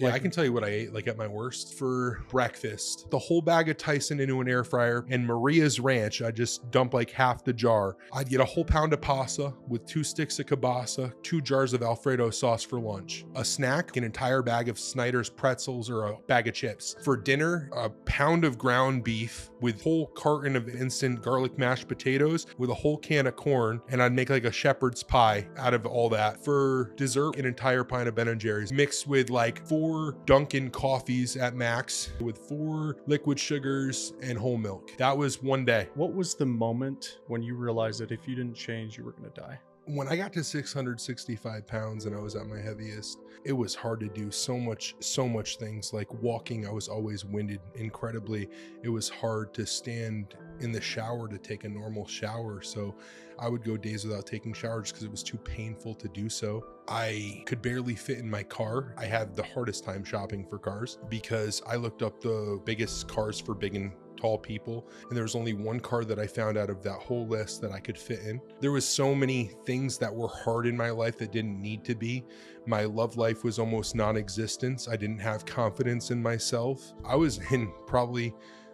Yeah, I can tell you what I ate like at my worst for breakfast. The whole bag of Tyson into an air fryer and Maria's Ranch. I just dump like half the jar. I'd get a whole pound of pasta with 2 sticks of kielbasa, 2 jars of Alfredo sauce for lunch. A snack, an entire bag of Snyder's pretzels or a bag of chips. For dinner, a pound of ground beef with whole carton of instant garlic mashed potatoes with a whole can of corn, and I'd make like a shepherd's pie out of all that. For dessert, an entire pint of Ben & Jerry's mixed with like 4 Dunkin' coffees at max with 4 liquid sugars and whole milk. That was one day. What was the moment when you realized that if you didn't change, you were going to die? When I got to 665 pounds and I was at my heaviest, it was hard to do so much things. Like walking, I was always winded incredibly. It was hard to stand in the shower to take a normal shower. So I would go days without taking showers because it was too painful to do so. I could barely fit in my car. I had the hardest time shopping for cars because I looked up the biggest cars for big and tall people, and there was only one car that I found out of that whole list that I could fit in. There was so many things that were hard in my life that didn't need to be. My love life was almost non-existent. I didn't have confidence in myself. I was in probably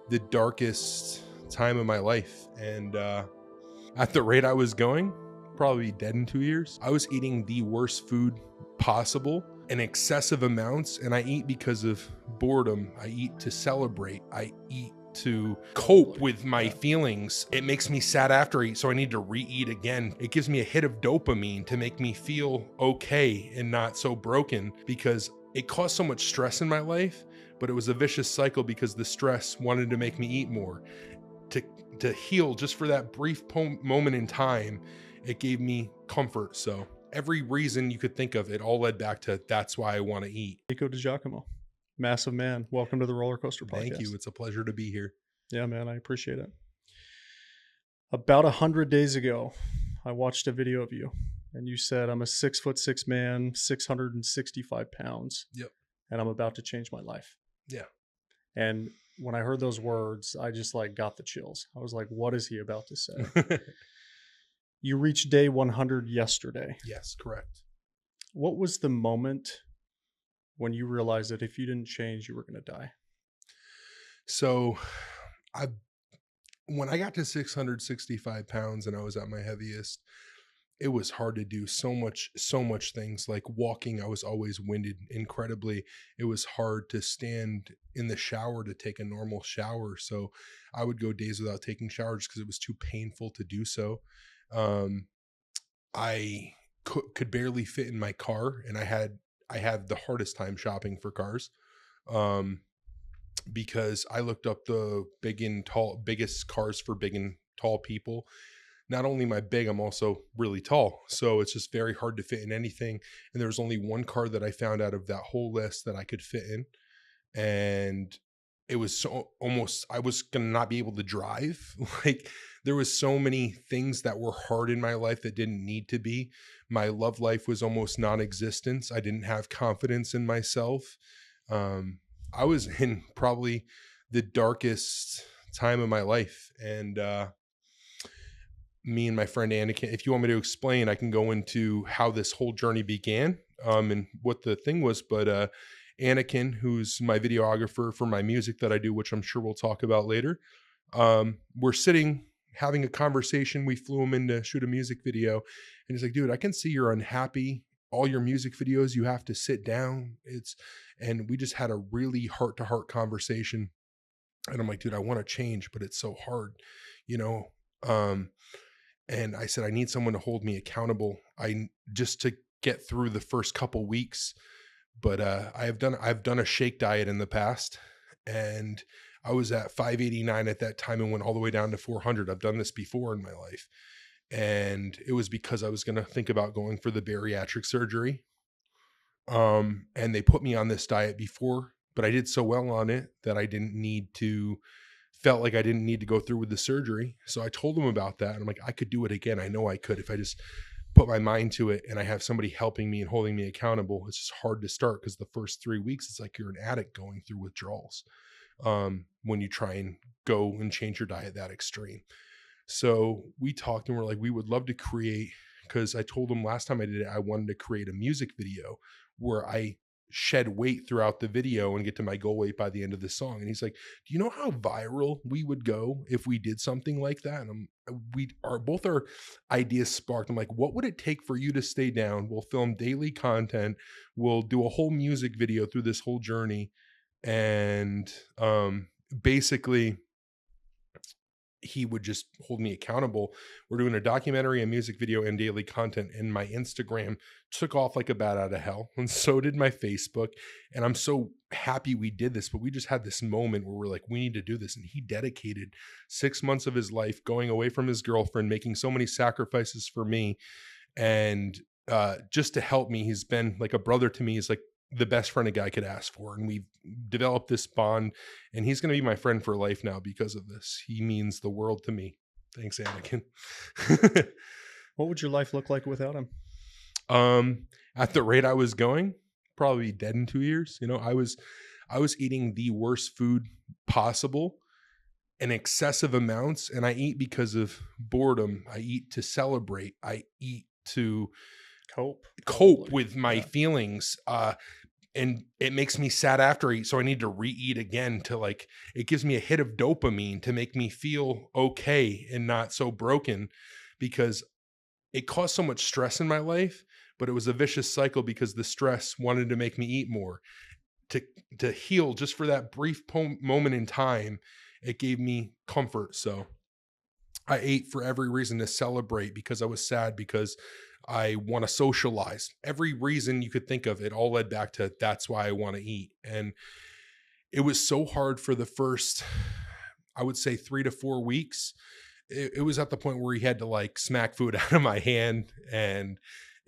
the darkest time of my life, and at the rate I was going, probably dead in 2 years. I was eating the worst food possible in excessive amounts, and I eat because of boredom. I eat to celebrate. I eat to cope with my feelings. It makes me sad after I eat, so I need to re-eat again. It gives me a hit of dopamine to make me feel okay and not so broken, because it caused so much stress in my life, but it was a vicious cycle because the stress wanted to make me eat more. To heal just for that brief moment in time, it gave me comfort. So every reason you could think of, it all led back to that's why I want to eat. Nico DeGiacomo, massive man. Welcome to the Roller Coaster Podcast. Thank you. It's a pleasure to be here. Yeah, man, I appreciate it. About 100 days ago, I watched a video of you, and you said, I'm a 6'6" man, 665 pounds. Yep. And I'm about to change my life. Yeah. And when I heard those words, I just like got the chills. I was like, what is he about to say? You reached day 100 yesterday. Yes, correct. What was the moment when you realized that if you didn't change, you were going to die? So when I got to 665 pounds and I was at my heaviest, it was hard to do so much things. Like walking, I was always winded incredibly. It was hard to stand in the shower to take a normal shower. So I would go days without taking showers because it was too painful to do so. I could barely fit in my car, and I had the hardest time shopping for cars. Because I looked up the biggest cars for big and tall people. Not only am I big, I'm also really tall. So it's just very hard to fit in anything. And there was only one car that I found out of that whole list that I could fit in. And it was I was going to not be able to drive. Like there was so many things that were hard in my life that didn't need to be. My love life was almost non-existent. I didn't have confidence in myself. I was in probably the darkest time of my life. And me and my friend Anakin, if you want me to explain, I can go into how this whole journey began and what the thing was. But Anakin, who's my videographer for my music that I do, which I'm sure we'll talk about later, we're sitting having a conversation. We flew him in to shoot a music video. And he's like, dude, I can see you're unhappy. All your music videos, you have to sit down. And we just had a really heart-to-heart conversation. And I'm like, dude, I want to change, but it's so hard, you know? And I said, I need someone to hold me accountable. Just to get through the first couple weeks. But I've done a shake diet in the past, and I was at 589 at that time and went all the way down to 400. I've done this before in my life. And it was because I was going to think about going for the bariatric surgery. And they put me on this diet before, but I did so well on it that felt like I didn't need to go through with the surgery. So I told them about that. And I'm like, I could do it again. I know I could if I just put my mind to it and I have somebody helping me and holding me accountable. It's just hard to start because the first 3 weeks, it's like you're an addict going through withdrawals when you try and go and change your diet that extreme. So we talked and we're like, we would love to create, because I told them last time I did it, I wanted to create a music video where I shed weight throughout the video and get to my goal weight by the end of the song. And he's like, do you know how viral we would go if we did something like that? And both our ideas sparked. I'm like, what would it take for you to stay down? We'll film daily content. We'll do a whole music video through this whole journey. And basically he would just hold me accountable. We're doing a documentary, a music video, and daily content. And my Instagram took off like a bat out of hell. And so did my Facebook. And I'm so happy we did this, but we just had this moment where we're like, we need to do this. And he dedicated 6 months of his life going away from his girlfriend, making so many sacrifices for me. And just to help me, he's been like a brother to me. He's like the best friend a guy could ask for. And we've developed this bond, and he's going to be my friend for life now because of this. He means the world to me. Thanks, Anakin. What would your life look like without him? At the rate I was going, probably be dead in 2 years. You know, I was eating the worst food possible in excessive amounts. And I eat because of boredom. I eat to celebrate. I eat to cope with my feelings. And it makes me sad after I eat. So I need to re-eat again to like, it gives me a hit of dopamine to make me feel okay and not so broken, because it caused so much stress in my life, but it was a vicious cycle because the stress wanted to make me eat more to heal just for that brief moment in time. It gave me comfort. So I ate for every reason to celebrate, because I was sad, because I want to socialize. Every reason you could think of, it all led back to that's why I want to eat. And it was so hard for the first, I would say 3 to 4 weeks. It was at the point where he had to like smack food out of my hand. And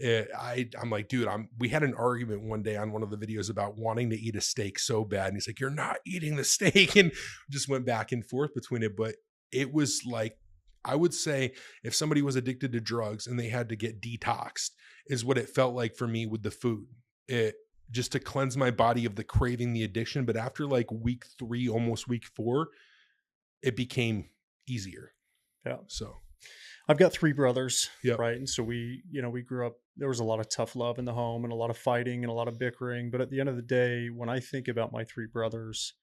I'm like, dude, we had an argument one day on one of the videos about wanting to eat a steak so bad. And he's like, you're not eating the steak. And just went back and forth between it. But it was like, I would say if somebody was addicted to drugs and they had to get detoxed, is what it felt like for me with the food. It just to cleanse my body of the craving, the addiction. But after like week 3, almost week 4, it became easier. Yeah. So I've got 3 brothers, Yep. right? And so we grew up, there was a lot of tough love in the home and a lot of fighting and a lot of bickering. But at the end of the day, when I think about my 3 brothers,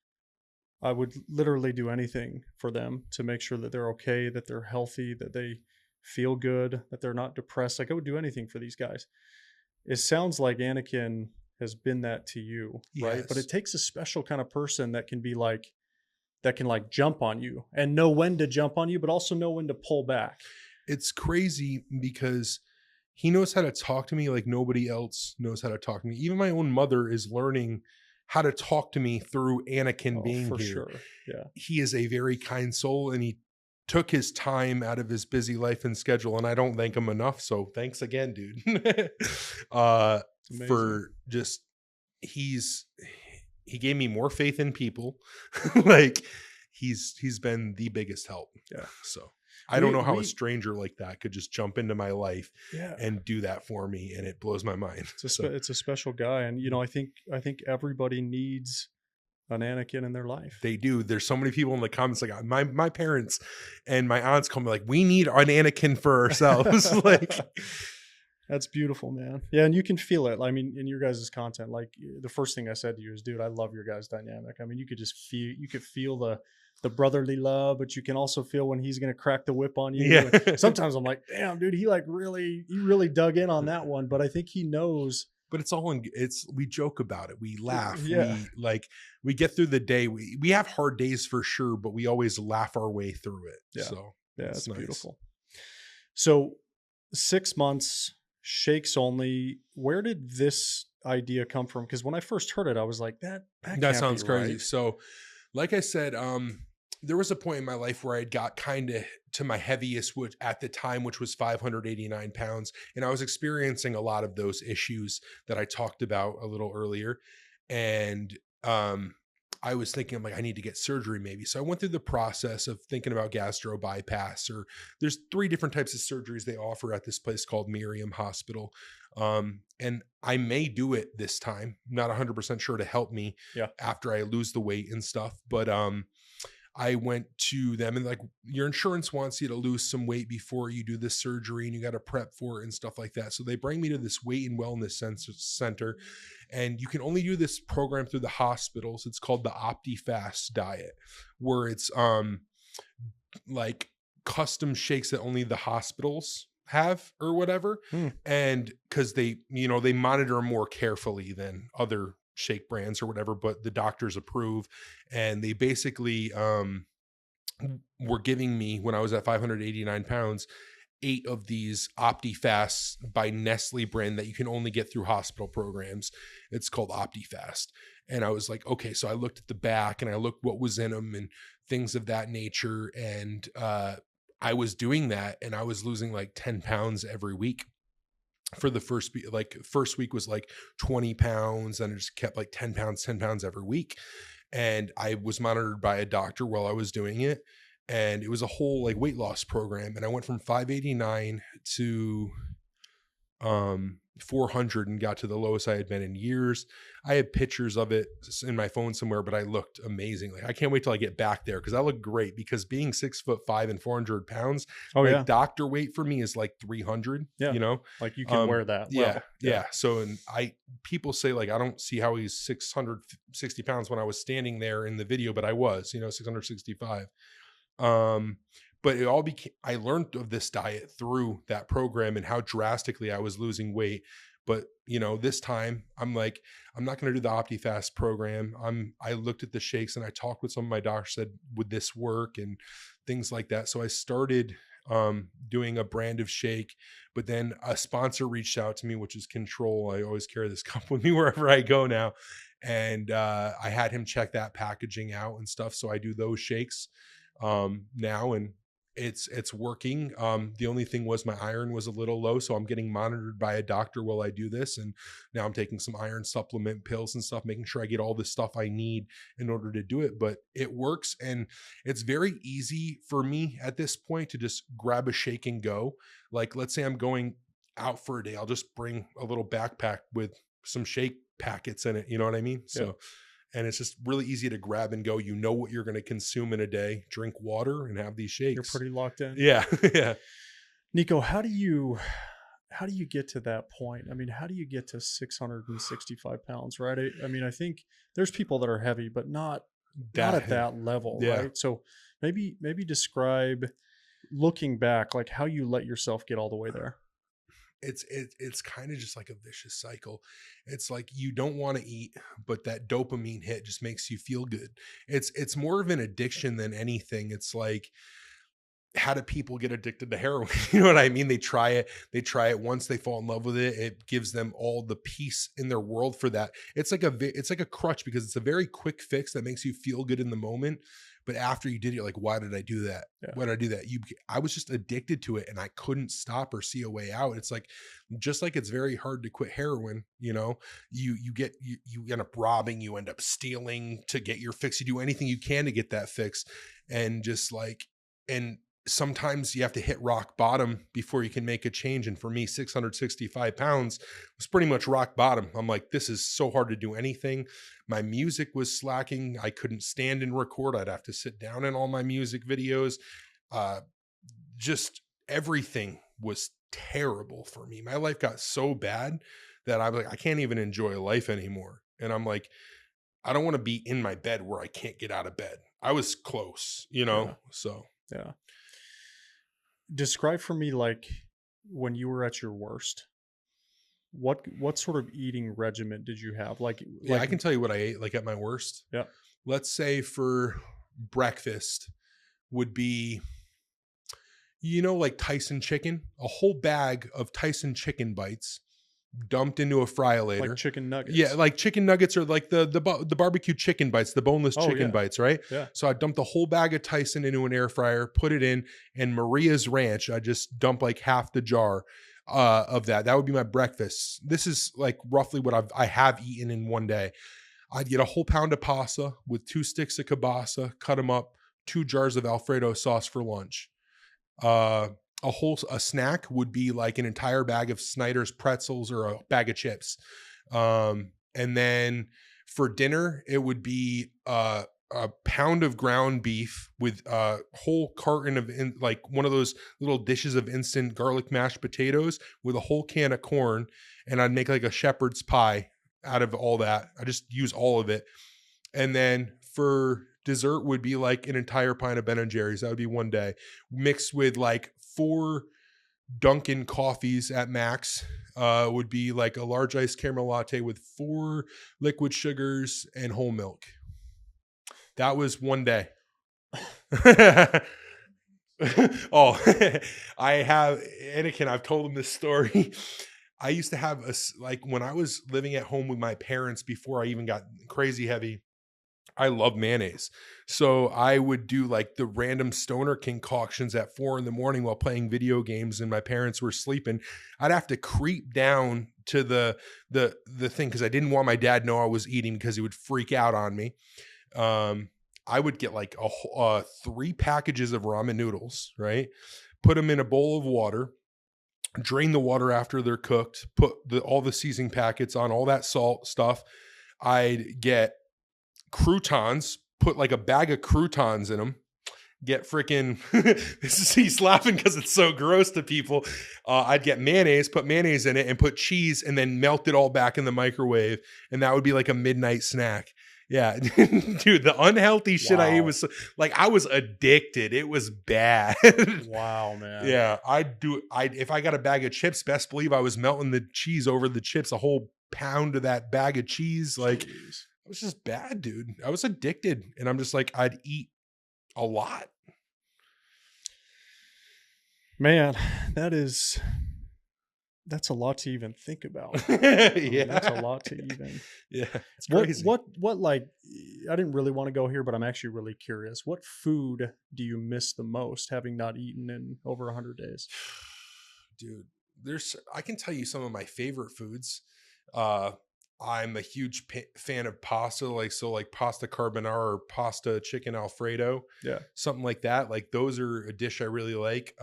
I would literally do anything for them to make sure that they're okay, that they're healthy, that they feel good, that they're not depressed. Like I would do anything for these guys. It sounds like Anakin has been that to you, right? Yes. But it takes a special kind of person that can jump on you and know when to jump on you, but also know when to pull back. It's crazy because he knows how to talk to me like nobody else knows how to talk to me. Even my own mother is learning how to talk to me through Anakin being for here. Sure. Yeah. He is a very kind soul, and he took his time out of his busy life and schedule, and I don't thank him enough. So thanks again, dude. For just, he gave me more faith in people. Like he's been the biggest help. Yeah. So I don't know how a stranger like that could just jump into my life and do that for me. And it blows my mind. It's a special guy. And, I think everybody needs an Anakin in their life. They do. There's so many people in the comments, like my parents and my aunts come like, we need an Anakin for ourselves. Like, that's beautiful, man. Yeah. And you can feel it. I mean, in your guys' content, like the first thing I said to you is, dude, I love your guys' dynamic. I mean, you could feel the brotherly love, but you can also feel when he's going to crack the whip on you. Yeah. And sometimes I'm like, damn, dude, he really dug in on that one. But I think he knows. But it's all we joke about it. We laugh. Yeah. We get through the day. We have hard days for sure, but we always laugh our way through it. Yeah. So yeah, it's nice. Beautiful. So 6 months, shakes only. Where did this idea come from? Because when I first heard it, I was like, that sounds crazy. Right. So like I said, there was a point in my life where I got kind of to my heaviest, which at the time, which was 589 pounds. And I was experiencing a lot of those issues that I talked about a little earlier. And I was thinking, I'm like, I need to get surgery maybe. So I went through the process of thinking about gastro bypass, or there's 3 different types of surgeries they offer at this place called Miriam Hospital. And I may do it this time, not 100% sure, to help me after I lose the weight and stuff. But I went to them and like, your insurance wants you to lose some weight before you do this surgery and you got to prep for it and stuff like that. So they bring me to this weight and wellness center, and you can only do this program through the hospitals. It's called the OptiFast diet, where it's like custom shakes that only the hospitals have or whatever. And because they, they monitor them more carefully than other shake brands or whatever, but the doctors approve. And they basically were giving me, when I was at 589 pounds, 8 of these OptiFasts by Nestle brand that you can only get through hospital programs. It's called OptiFast. And I was like, okay, so I looked at the back and I looked what was in them and things of that nature. And I was doing that, and I was losing like 10 pounds every week. For the first week was like 20 pounds, and it just kept like 10 pounds every week. And I was monitored by a doctor while I was doing it. And it was a whole like weight loss program. And I went from 589 to 400 and got to the lowest I had been in years. I have pictures of it in my phone somewhere, but I looked amazing. Like, I can't wait till I get back there, because I look great, because being 6'5" and 400 pounds, doctor weight for me is like 300, like you can wear that. Yeah. So, and people say like, I don't see how he's 660 pounds when I was standing there in the video, but I was, 665. But it all became, I learned of this diet through that program and how drastically I was losing weight. But, this time I'm like, I'm not going to do the OptiFast program. I looked at the shakes and I talked with some of my doctors, said, would this work and things like that. So I started doing a brand of shake, but then a sponsor reached out to me, which is Control. I always carry this cup with me wherever I go now. And I had him check that packaging out and stuff. So I do those shakes now, and it's working. The only thing was my iron was a little low, so I'm getting monitored by a doctor while I do this. And now I'm taking some iron supplement pills and stuff, making sure I get all the stuff I need in order to do it. But it works, and it's very easy for me at this point to just grab a shake and go. Like, let's say I'm going out for a day, I'll just bring a little backpack with some shake packets in it. You know what I mean? So and it's just really easy to grab and go. You know what you're going to consume in a day, drink water, and have these shakes. You're pretty locked in. Yeah. Yeah. Nico, how do you get to that point? I mean, how do you get to 665 pounds, right? I mean, I think there's people that are heavy, but not at that level, right? So maybe describe, looking back, like how you let yourself get all the way there. It's kind of just like a vicious cycle. It's like, you don't want to eat, but that dopamine hit just makes you feel good. It's more of an addiction than anything. It's like, how do people get addicted to heroin? You know what I mean? They try it once, they fall in love with it. It gives them all the peace in their world for that. It's like a crutch, because it's a very quick fix that makes you feel good in the moment. But after you did it, you're like, why did I do that? Yeah. Why did I do that? I was just addicted to it, and I couldn't stop or see a way out. It's like, just like it's very hard to quit heroin, you end up robbing, you end up stealing to get your fix. You do anything you can to get that fix. And just like, and sometimes you have to hit rock bottom before you can make a change. And for me, 665 pounds was pretty much rock bottom. I'm like, this is so hard to do anything. My music was slacking. I couldn't stand and record. I'd have to sit down in all my music videos. Just everything was terrible for me. My life got so bad that I was like, I can't even enjoy life anymore. And I'm like, I don't want to be in my bed where I can't get out of bed. I was close, so. Yeah. Describe for me, like, when you were at your worst, what sort of eating regimen did you have? Like, I can tell you what I ate like at my worst. Yeah. Let's say for breakfast would be, like Tyson chicken, a whole bag of Tyson chicken bites dumped into a fry-later. Like chicken nuggets. Yeah, like chicken nuggets, or like the barbecue chicken bites, the boneless chicken bites, right? Yeah. So I dumped a whole bag of Tyson into an air fryer, put it in, and Maria's Ranch, I just dump like half the jar of that. That would be my breakfast. This is like roughly what I have eaten in one day. I'd get a whole pound of pasta with 2 sticks of kielbasa, cut them up, 2 jars of Alfredo sauce for lunch. A snack would be like an entire bag of Snyder's pretzels or a bag of chips. And then for dinner, it would be a pound of ground beef with a whole carton of like one of those little dishes of instant garlic mashed potatoes with a whole can of corn, and I'd make like a shepherd's pie out of all that. I just use all of it. And then for dessert would be like an entire pint of Ben and Jerry's. That would be one day, mixed with like 4 Dunkin' coffees at max. Would be like a large iced caramel latte with 4 liquid sugars and whole milk. That was one day. Oh, I have Anakin. I've told him this story. I used to have like when I was living at home with my parents before I even got crazy heavy. I love mayonnaise. So I would do like the random stoner concoctions at 4 a.m. while playing video games and my parents were sleeping. I'd have to creep down to the thing because I didn't want my dad to know I was eating because he would freak out on me. I would get like 3 packages of ramen noodles, right? Put them in a bowl of water, drain the water after they're cooked, put all the seasoning packets on, all that salt stuff. I'd get croutons, put like a bag of croutons in them, get freaking, he's laughing because it's so gross to people. I'd get mayonnaise, put mayonnaise in it and put cheese and then melt it all back in the microwave. And that would be like a midnight snack. Yeah, dude, the unhealthy shit I ate was like, I was addicted. It was bad. Wow, man. Yeah, if I got a bag of chips, best believe I was melting the cheese over the chips, a whole pound of that bag of cheese. Like, Jeez. it was just bad, dude. I was addicted. And I'm just like, I'd eat a lot. Man, that's a lot to even think about. Yeah. That's a lot to even. Yeah. It's crazy. What like, I didn't really want to go here, but I'm actually really curious. What food do you miss the most having not eaten in over 100 days? Dude, I can tell you some of my favorite foods. I'm a huge fan of pasta, like pasta carbonara or pasta chicken Alfredo. Yeah. Something like that. Like those are a dish I really like.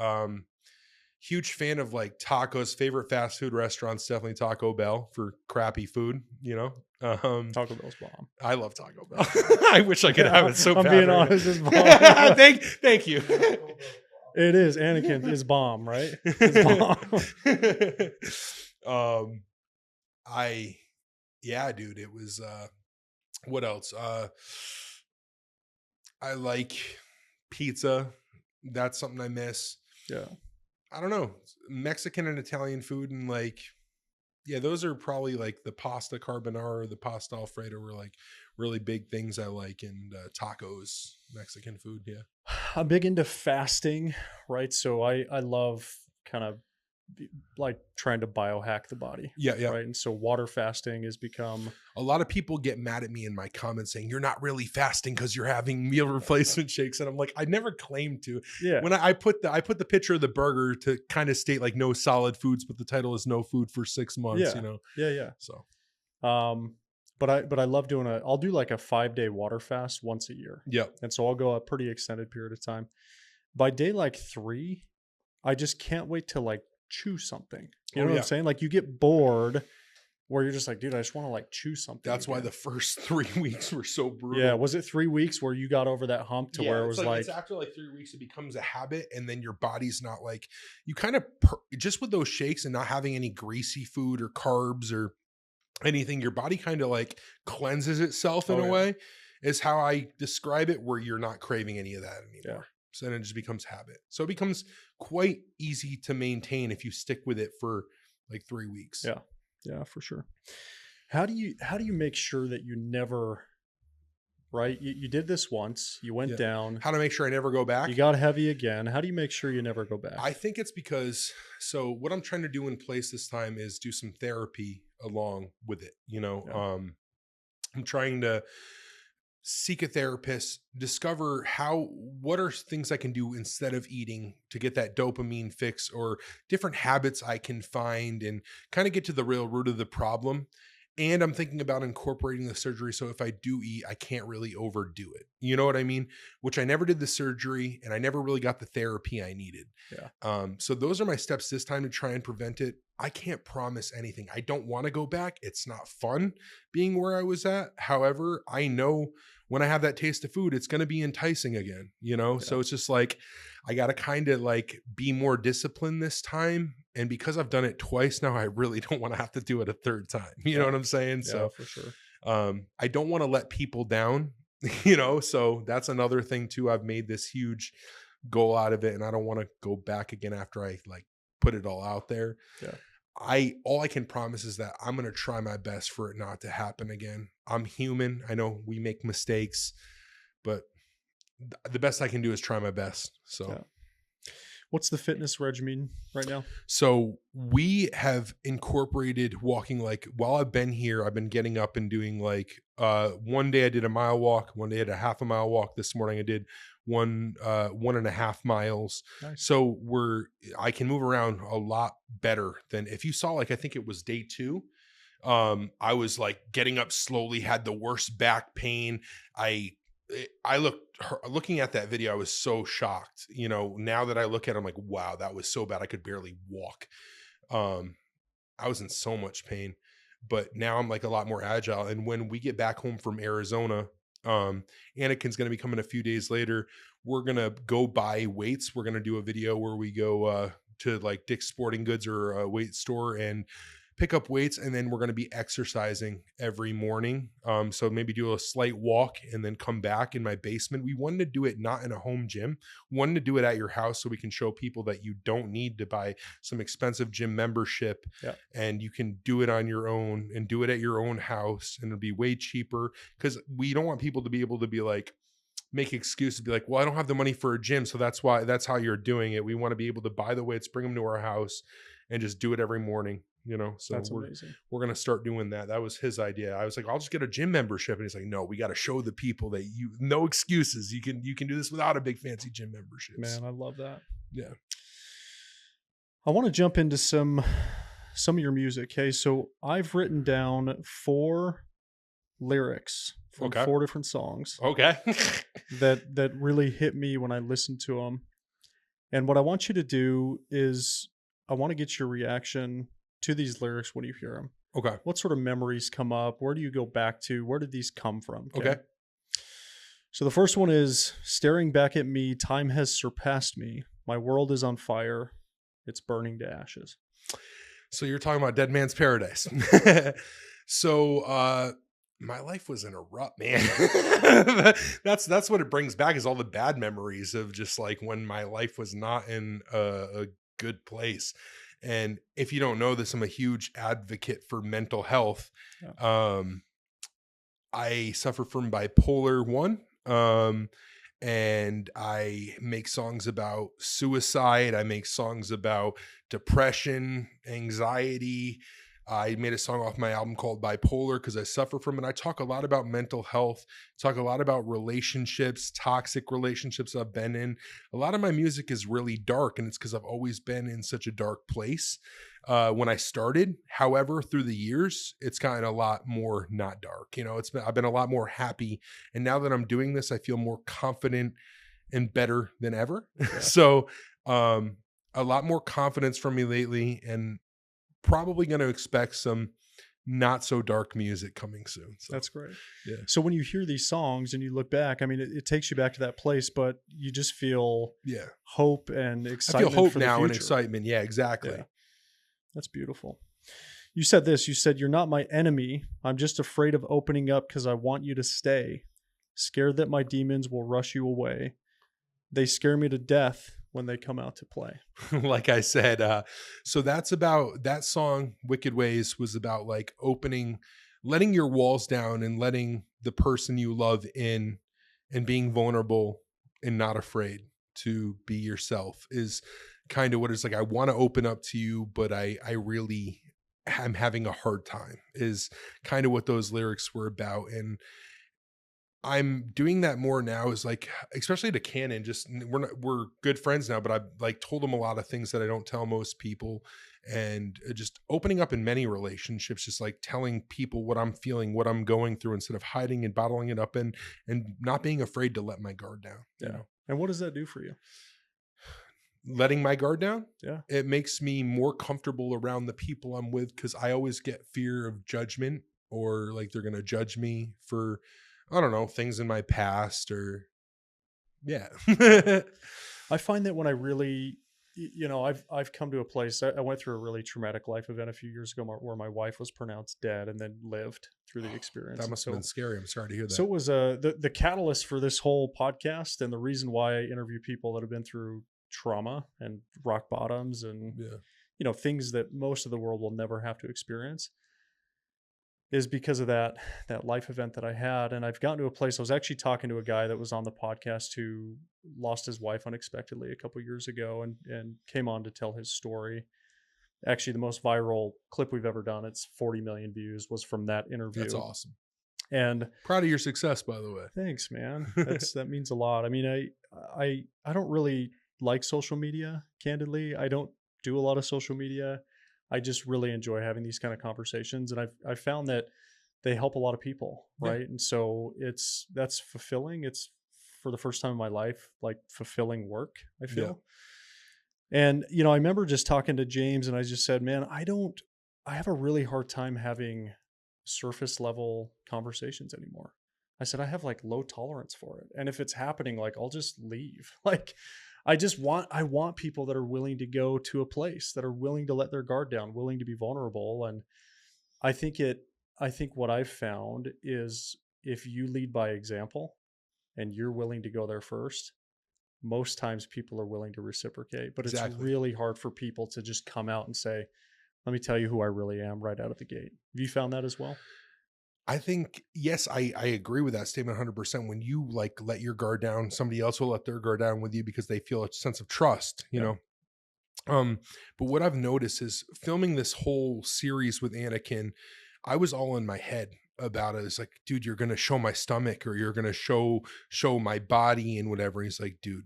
Huge fan of like tacos. Favorite fast food restaurants, definitely Taco Bell for crappy food, you know. Taco Bell's bomb. I love Taco Bell. I wish I could have it so bad. I'm being right honest, it's bomb. Thank you. It is. Anakin is bomb, right? It's bomb. Yeah, dude, it was, what else? I like pizza. That's something I miss. Yeah. I don't know. Mexican and Italian food and like, yeah, those are probably like the pasta carbonara or the pasta Alfredo were like really big things I like, and tacos, Mexican food. Yeah. I'm big into fasting, right? So I love kind of like trying to biohack the body. Yeah. Right. And so water fasting has become. A lot of people get mad at me in my comments saying you're not really fasting because you're having meal replacement shakes, and I'm like, I never claimed to. Yeah. When I put the picture of the burger to kind of state like no solid foods, but the title is no food for 6 months. Yeah. You know. Yeah. So. But I love I'll do like a 5-day water fast once a year. Yeah. And so I'll go a pretty extended period of time. By day like 3, I just can't wait to like chew something. You know what I'm saying? Like you get bored where you're just like, dude, I just want to like chew something. That's why the first 3 weeks were so brutal. Yeah. Was it 3 weeks where you got over that hump to where it was like, it's after like 3 weeks, it becomes a habit. And then your body's not like, you kind of just with those shakes and not having any greasy food or carbs or anything, your body kind of like cleanses itself in a way, is how I describe it, where you're not craving any of that anymore. Yeah. So then it just becomes habit. So it becomes quite easy to maintain if you stick with it for like 3 weeks. Yeah. Yeah, for sure. How do you make sure that you never, right? You did this once, you went down. How to make sure I never go back? You got heavy again. How do you make sure you never go back? I think it's because, so what I'm trying to do in place this time is do some therapy along with it. You know, I'm trying to seek a therapist, discover what are things I can do instead of eating to get that dopamine fix, or different habits I can find, and kind of get to the real root of the problem. And I'm thinking about incorporating the surgery. So if I do eat, I can't really overdo it. You know what I mean? Which I never did the surgery, and I never really got the therapy I needed. Yeah. So those are my steps this time to try and prevent it. I can't promise anything. I don't want to go back. It's not fun being where I was at. However, I know when I have that taste of food, it's going to be enticing again, you know? Yeah. So it's just like, I got to kind of like be more disciplined this time. And because I've done it twice now, I really don't want to have to do it a third time. You know what I'm saying? Yeah, So for sure. I don't want to let people down, you know? So that's another thing too. I've made this huge goal out of it, and I don't want to go back again after I like put it all out there. Yeah. All I can promise is that I'm going to try my best for it not to happen again. I'm human. I know we make mistakes, but the best I can do is try my best. So Yeah. What's the fitness regimen right now? So we have incorporated walking. Like while I've been here, I've been getting up and doing like one day I did a mile walk, one day I did a half a mile walk. This morning I did 1.5 miles. Nice. So I can move around a lot better than if you saw, like, I think it was day 2. I was like getting up slowly, had the worst back pain. Looking at that video, I was so shocked. You know, now that I look at it, I'm like, wow, that was so bad. I could barely walk. I was in so much pain, but now I'm like a lot more agile. And when we get back home from Arizona, Anakin's going to be coming a few days later. We're going to go buy weights. We're going to do a video where we go, to like Dick's Sporting Goods or a weight store and pick up weights, and then we're going to be exercising every morning. So maybe do a slight walk and then come back in my basement. We wanted to do it not in a home gym. We wanted to do it at your house so we can show people that you don't need to buy some expensive gym membership. Yeah. And you can do it on your own and do it at your own house, and it'll be way cheaper, because we don't want people to be able to be like, make excuses, be like, well, I don't have the money for a gym, so that's how you're doing it. We want to be able to buy the weights, bring them to our house, and just do it every morning. You know, so That's amazing. We're going to start doing that. That was his idea. I was like, I'll just get a gym membership. And he's like, no, we got to show the people that no excuses. You can do this without a big fancy gym membership. Man, I love that. Yeah. I want to jump into some of your music. Okay. So I've written down 4 lyrics from 4 different songs. Okay. that really hit me when I listened to them. And what I want you to do is I want to get your reaction to these lyrics when you hear them. Okay. What sort of memories come up? Where do you go back to? Where did these come from? Okay. So the first one is, staring back at me, time has surpassed me. My world is on fire. It's burning to ashes. So you're talking about Dead Man's Paradise. So my life was in a rut, man. That's what it brings back, is all the bad memories of just like when my life was not in a good place. And if you don't know this, I'm a huge advocate for mental health. Yeah. I suffer from bipolar 1. And I make songs about suicide. I make songs about depression, anxiety. I made a song off my album called Bipolar because I suffer from it. I talk a lot about mental health, talk a lot about relationships, toxic relationships I've been in. A lot of my music is really dark, and it's because I've always been in such a dark place when I started. However, through the years, it's gotten a lot more not dark. You know, I've been a lot more happy. And now that I'm doing this, I feel more confident and better than ever. Yeah. So a lot more confidence from me lately, and probably going to expect some not so dark music coming soon. So that's great. Yeah. So when you hear these songs and you look back, I mean, it takes you back to that place, but you just feel hope and excitement. I feel hope for the now future. And excitement. Yeah, exactly. Yeah. That's beautiful. You said this, you said, you're not my enemy. I'm just afraid of opening up because I want you to stay. Scared that my demons will rush you away. They scare me to death when they come out to play. Like I said, so that's about that song. Wicked Ways was about like letting your walls down and letting the person you love in, and being vulnerable and not afraid to be yourself is kind of what it's like. I want to open up to you, but I'm having a hard time, is kind of what those lyrics were about. And I'm doing that more now, is like, especially to Cannon, just we're good friends now, but I've like told him a lot of things that I don't tell most people, and just opening up in many relationships, just like telling people what I'm feeling, what I'm going through, instead of hiding and bottling it up, and not being afraid to let my guard down. Yeah. You know? And what does that do for you? letting my guard down. Yeah. It makes me more comfortable around the people I'm with, because I always get fear of judgment, or like they're going to judge me for, I don't know, things in my past, or yeah. I find that when I really, I've come to a place. I went through a really traumatic life event a few years ago where my wife was pronounced dead and then lived through the experience. That And must have been scary. I'm sorry to hear that. so it was the catalyst for this whole podcast, and the reason why I interview people that have been through trauma and rock bottoms and Yeah. things that most of the world will never have to experience, is because of that life event that I had. And I've gotten to a place. I was actually talking to a guy that was on the podcast who lost his wife unexpectedly a couple years ago, and came on to tell his story. Actually, the most viral clip we've ever done, it's 40 million views, was from that interview. That's awesome. And Proud of your success, by the way. thanks, man. That means a lot. I mean, I don't really like social media, candidly. I don't do a lot of social media. I just really enjoy having these kind of conversations, and I've found that they help a lot of people, right? Yeah. And so that's fulfilling. It's, for the first time in my life, like fulfilling work, I feel. Yeah. And I remember just talking to James, and I just said, man, I have a really hard time having surface level conversations anymore. I said, I have like low tolerance for it. And if it's happening, like, I'll just leave. Like, I want people that are willing to go to a place, that are willing to let their guard down, willing to be vulnerable. And I think what I've found is, if you lead by example and you're willing to go there first, most times people are willing to reciprocate. But Exactly. It's really hard for people to just come out and say, let me tell you who I really am right out of the gate. Have you found that as well? I think, yes, I agree with that statement 100%. When you like let your guard down, somebody else will let their guard down with you, because they feel a sense of trust, you know? But what I've noticed is, filming this whole series with Anakin, I was all in my head about it. It's like, dude, you're going to show my stomach, or you're going to show my body and whatever. He's like, dude,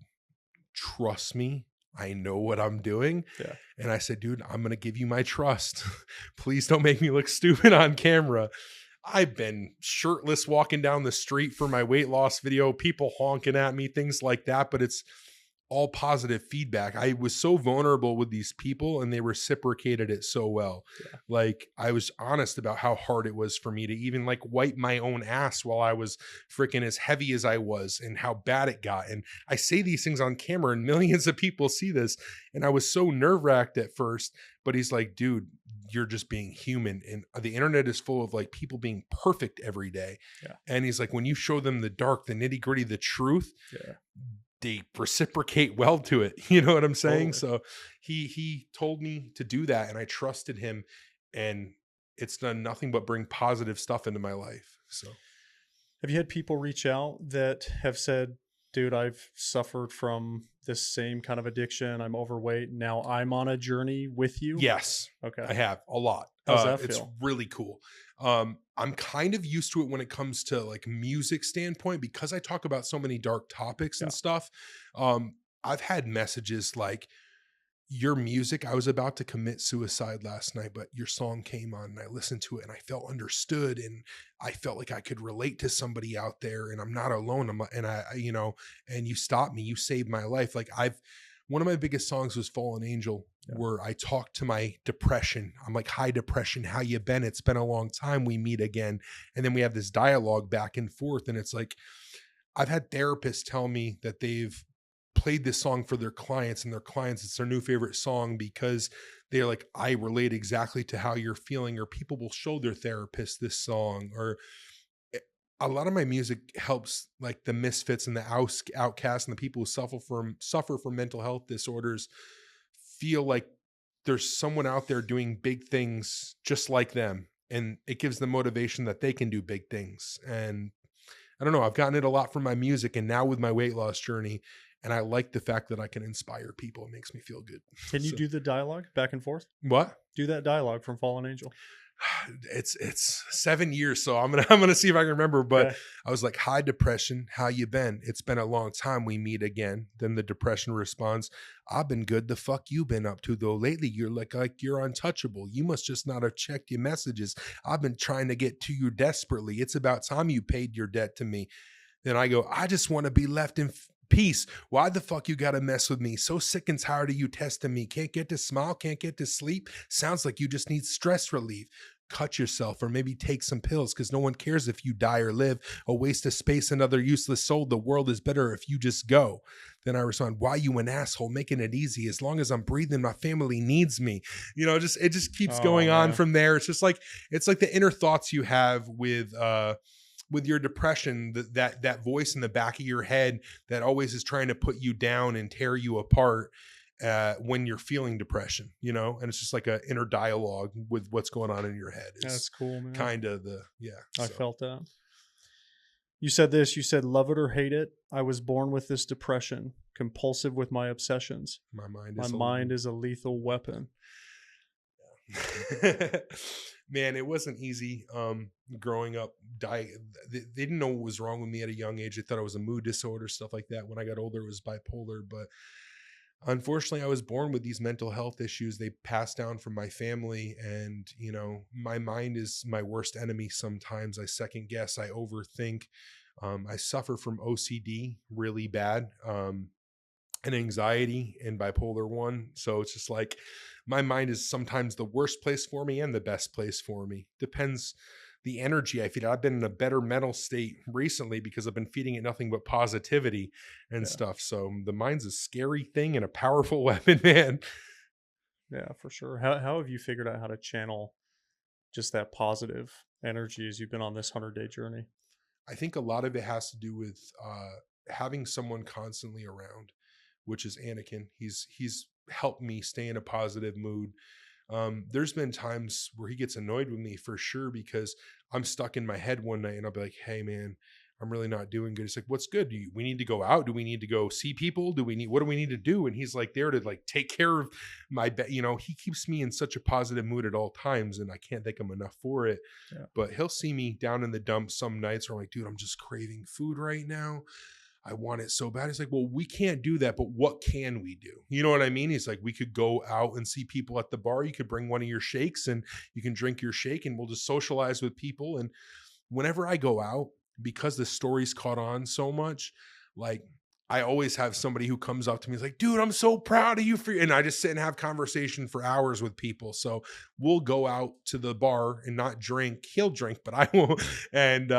trust me. I know what I'm doing. Yeah. And I said, dude, I'm going to give you my trust. Please don't make me look stupid on camera. I've been shirtless walking down the street for my weight loss video, people honking at me, things like that. But it's all positive feedback. I was so vulnerable with these people, and they reciprocated it so well. Yeah. Like, I was honest about how hard it was for me to even like wipe my own ass while I was freaking as heavy as I was, and how bad it got. And I say these things on camera, and millions of people see this. And I was so nerve-wracked at first, but he's like, dude, you're just being human. And the internet is full of like people being perfect every day. Yeah. And he's like, when you show them the dark, the nitty-gritty, the truth, they reciprocate well to it. You know what I'm saying? Totally. So he told me to do that, and I trusted him, and it's done nothing but bring positive stuff into my life. So have you had people reach out that have said, dude, I've suffered from this same kind of addiction, I'm overweight, now I'm on a journey with you? Yes. Okay. I have a lot. How's that feel? It's really cool. I'm kind of used to it when it comes to like music standpoint, because I talk about so many dark topics and stuff. I've had messages like, your music, I was about to commit suicide last night, but your song came on and I listened to it and I felt understood, and I felt like I could relate to somebody out there, and I'm not alone. And you stopped me, you saved my life. Like, one of my biggest songs was Fallen Angel, where I talked to my depression. I'm like, hi depression, how you been? It's been a long time, we meet again. And then we have this dialogue back and forth. And it's like, I've had therapists tell me that they've played this song for their clients, and their clients, it's their new favorite song, because they're like, I relate exactly to how you're feeling. Or people will show their therapist this song. Or a lot of my music helps like the misfits and the outcasts and the people who suffer from mental health disorders feel like there's someone out there doing big things just like them, and it gives them motivation that they can do big things. And I don't know, I've gotten it a lot from my music, and now with my weight loss journey. And I like the fact that I can inspire people. It makes me feel good. Can you do the dialogue back and forth? What? Do that dialogue from Fallen Angel. It's 7 years, so I'm gonna see if I can remember. But okay. I was like, hi depression, how you been? It's been a long time, we meet again. Then the depression responds, I've been good. The fuck you been up to though? Lately you're like you're untouchable. You must just not have checked your messages. I've been trying to get to you desperately. It's about time you paid your debt to me. Then I go, I just want to be left in Peace. Why the fuck you gotta mess with me? So sick and tired of you testing me. Can't get to smile, can't get to sleep. Sounds like you just need stress relief. Cut yourself or maybe take some pills because no one cares if you die or live. A waste of space, another useless soul. The world is better if you just go. Then I respond, why you an asshole? Making it easy. As long as I'm breathing, my family needs me. You know, just it just keeps going on from there. It's just like it's like the inner thoughts you have with your depression, that voice in the back of your head that always is trying to put you down and tear you apart when you're feeling depression, you know, and it's just like an inner dialogue with what's going on in your head. That's cool, man. Kind of I felt that. You said this, you said, love it or hate it. I was born with this depression, compulsive with my obsessions. My mind is a lethal weapon. Man, it wasn't easy growing up. They didn't know what was wrong with me at a young age. They thought it was a mood disorder, stuff like that. When I got older, it was bipolar. But unfortunately, I was born with these mental health issues. They passed down from my family. And, you know, my mind is my worst enemy sometimes. I second guess. I overthink. I suffer from OCD really bad. And anxiety and bipolar 1. So it's just like my mind is sometimes the worst place for me and the best place for me. Depends the energy I feed. I've been in a better mental state recently because I've been feeding it nothing but positivity and stuff. So the mind's a scary thing and a powerful weapon, man. Yeah, for sure. How have you figured out how to channel just that positive energy as you've been on this 100-day journey? I think a lot of it has to do with having someone constantly around, which is Anakin. He's helped me stay in a positive mood. There's been times where he gets annoyed with me for sure because I'm stuck in my head one night and I'll be like, hey man, I'm really not doing good. It's like, what's good? We need to go out? Do we need to go see people? What do we need to do? And he's like there to like take care of my you know, he keeps me in such a positive mood at all times and I can't thank him enough for it. Yeah. But he'll see me down in the dumps some nights where I'm like, dude, I'm just craving food right now. I want it so bad. He's like, well, we can't do that, but what can we do? You know what I mean? He's like, we could go out and see people at the bar. You could bring one of your shakes and you can drink your shake and we'll just socialize with people. And whenever I go out, because the story's caught on so much, like I always have somebody who comes up to me, is like, dude, I'm so proud of you and I just sit and have conversation for hours with people. So we'll go out to the bar and not drink. He'll drink, but I won't. And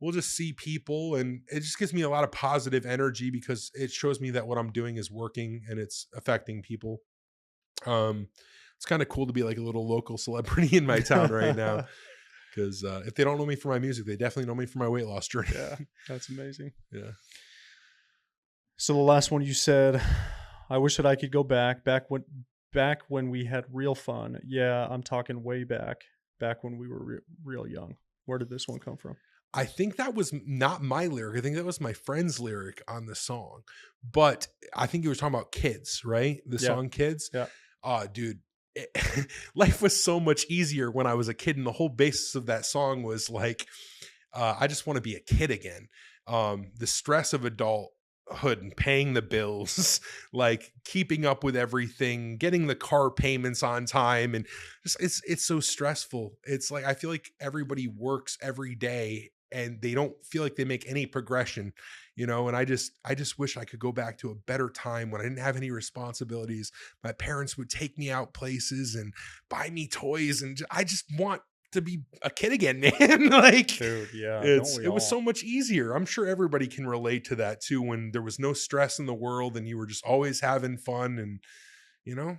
we'll just see people. And it just gives me a lot of positive energy because it shows me that what I'm doing is working and it's affecting people. It's kind of cool to be like a little local celebrity in my town right now. Because if they don't know me for my music, they definitely know me for my weight loss journey. Yeah, that's amazing. Yeah. So the last one you said, I wish that I could go back when we had real fun. Yeah, I'm talking way back when we were real young. Where did this one come from? I think that was not my lyric. I think that was my friend's lyric on the song. But I think he was talking about Kids, right? The song Kids. Yeah. Oh, dude. Life was so much easier when I was a kid. And the whole basis of that song was like, I just want to be a kid again. The stress of adulthood and paying the bills, like keeping up with everything, getting the car payments on time. And just, it's so stressful. It's like, I feel like everybody works every day and they don't feel like they make any progression, you know? And I just wish I could go back to a better time when I didn't have any responsibilities. My parents would take me out places and buy me toys. And I just want to be a kid again, man. Like, dude, yeah, it was so much easier. I'm sure everybody can relate to that too, when there was no stress in the world and you were just always having fun and, you know.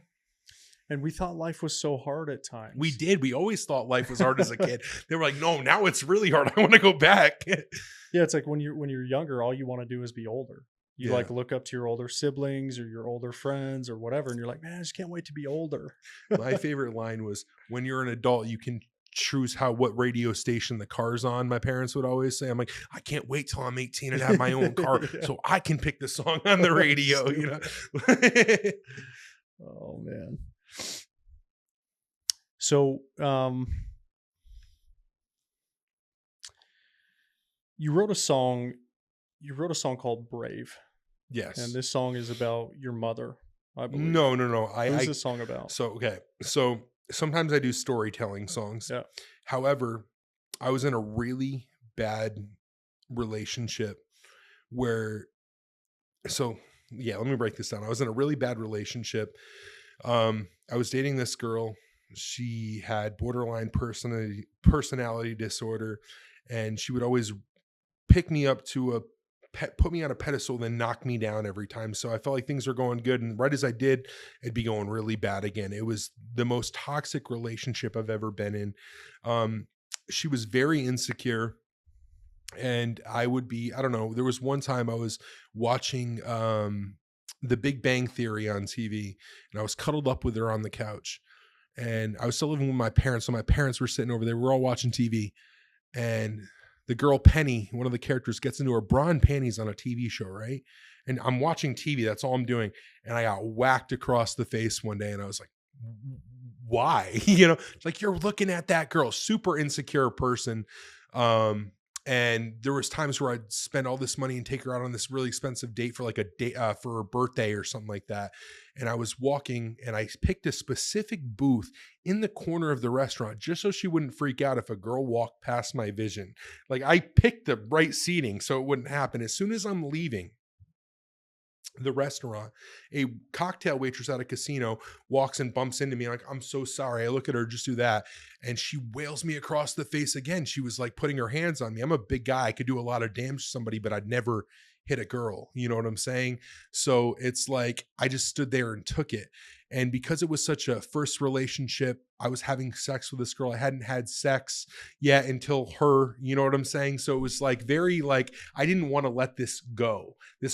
And we thought life was so hard at times. We did. We always thought life was hard as a kid. They were like, no, now it's really hard. I want to go back. Yeah, it's like when you're younger, all you want to do is be older. You like look up to your older siblings or your older friends or whatever. And you're like, man, I just can't wait to be older. My favorite line was, when you're an adult, you can choose what radio station the car's on. My parents would always say, I'm like, I can't wait till I'm 18 and have my own car so I can pick the song on the radio, you know? Oh man. So, you wrote a song called Brave. Yes. And this song is about your mother, I believe. No. Who's this song about? So sometimes I do storytelling songs. Yeah. However, I was in a really bad relationship where So yeah, let me break this down. I was in a really bad relationship. I was dating this girl. She had borderline personality disorder, and she would always pick me up to a put me on a pedestal, then knock me down every time. So I felt like things were going good, and right as I did, it'd be going really bad again. It was the most toxic relationship I've ever been in. She was very insecure, and I don't know, there was one time I was watching The Big Bang Theory on TV, and I was cuddled up with her on the couch, and I was still living with my parents, so my parents were sitting over there, we're all watching TV, and the girl Penny, one of the characters, gets into her bra and panties on a TV show, right? And I'm watching TV, that's all I'm doing, and I got whacked across the face one day, and I was like, why? It's like, you're looking at that girl, super insecure person. And there was times where I'd spend all this money and take her out on this really expensive date for like a date for her birthday or something like that. And I was walking, and I picked a specific booth in the corner of the restaurant just so she wouldn't freak out if a girl walked past my vision. Like, I picked the right seating so it wouldn't happen. As soon as I'm leaving the restaurant, a cocktail waitress at a casino walks and bumps into me, like, I'm so sorry. I look at her, just do that, and she wails me across the face again. She was like putting her hands on me. I'm a big guy, I could do a lot of damage to somebody, but I'd never hit a girl, you know what I'm saying? So it's like I just stood there and took it. And because it was such a first relationship, I was having sex with this girl. I hadn't had sex yet until her, you know what I'm saying? So it was like very, like, I didn't want to let this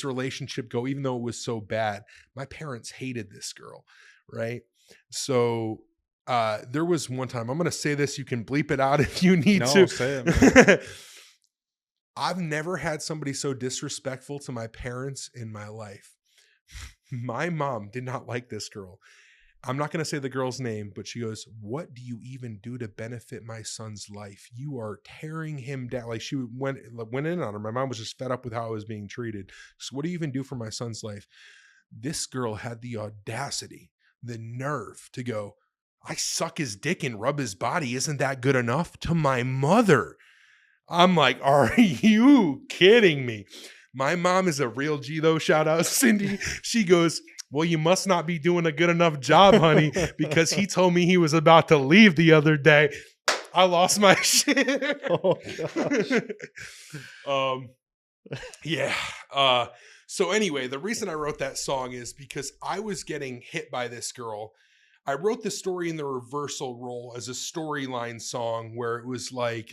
relationship go, even though it was so bad. My parents hated this girl, right? So there was one time, I'm going to say this, you can bleep it out if you need No, to. say it, man. I've never had somebody so disrespectful to my parents in my life. My mom did not like this girl. I'm not going to say the girl's name, but she goes, "What do you even do to benefit my son's life? You are tearing him down." Like, she went in on her. My mom was just fed up with how I was being treated. So, what do you even do for my son's life? This girl had the audacity, the nerve to go, "I suck his dick and rub his body. Isn't that good enough?" To my mother. I'm like, are you kidding me? My mom is a real G though. Shout out Cindy. She goes, "Well, you must not be doing a good enough job, honey, because he told me he was about to leave the other day." I lost my shit. Oh gosh. um, yeah. So anyway, the reason I wrote that song is because I was getting hit by this girl. I wrote the story in the reversal role as a storyline song where it was like,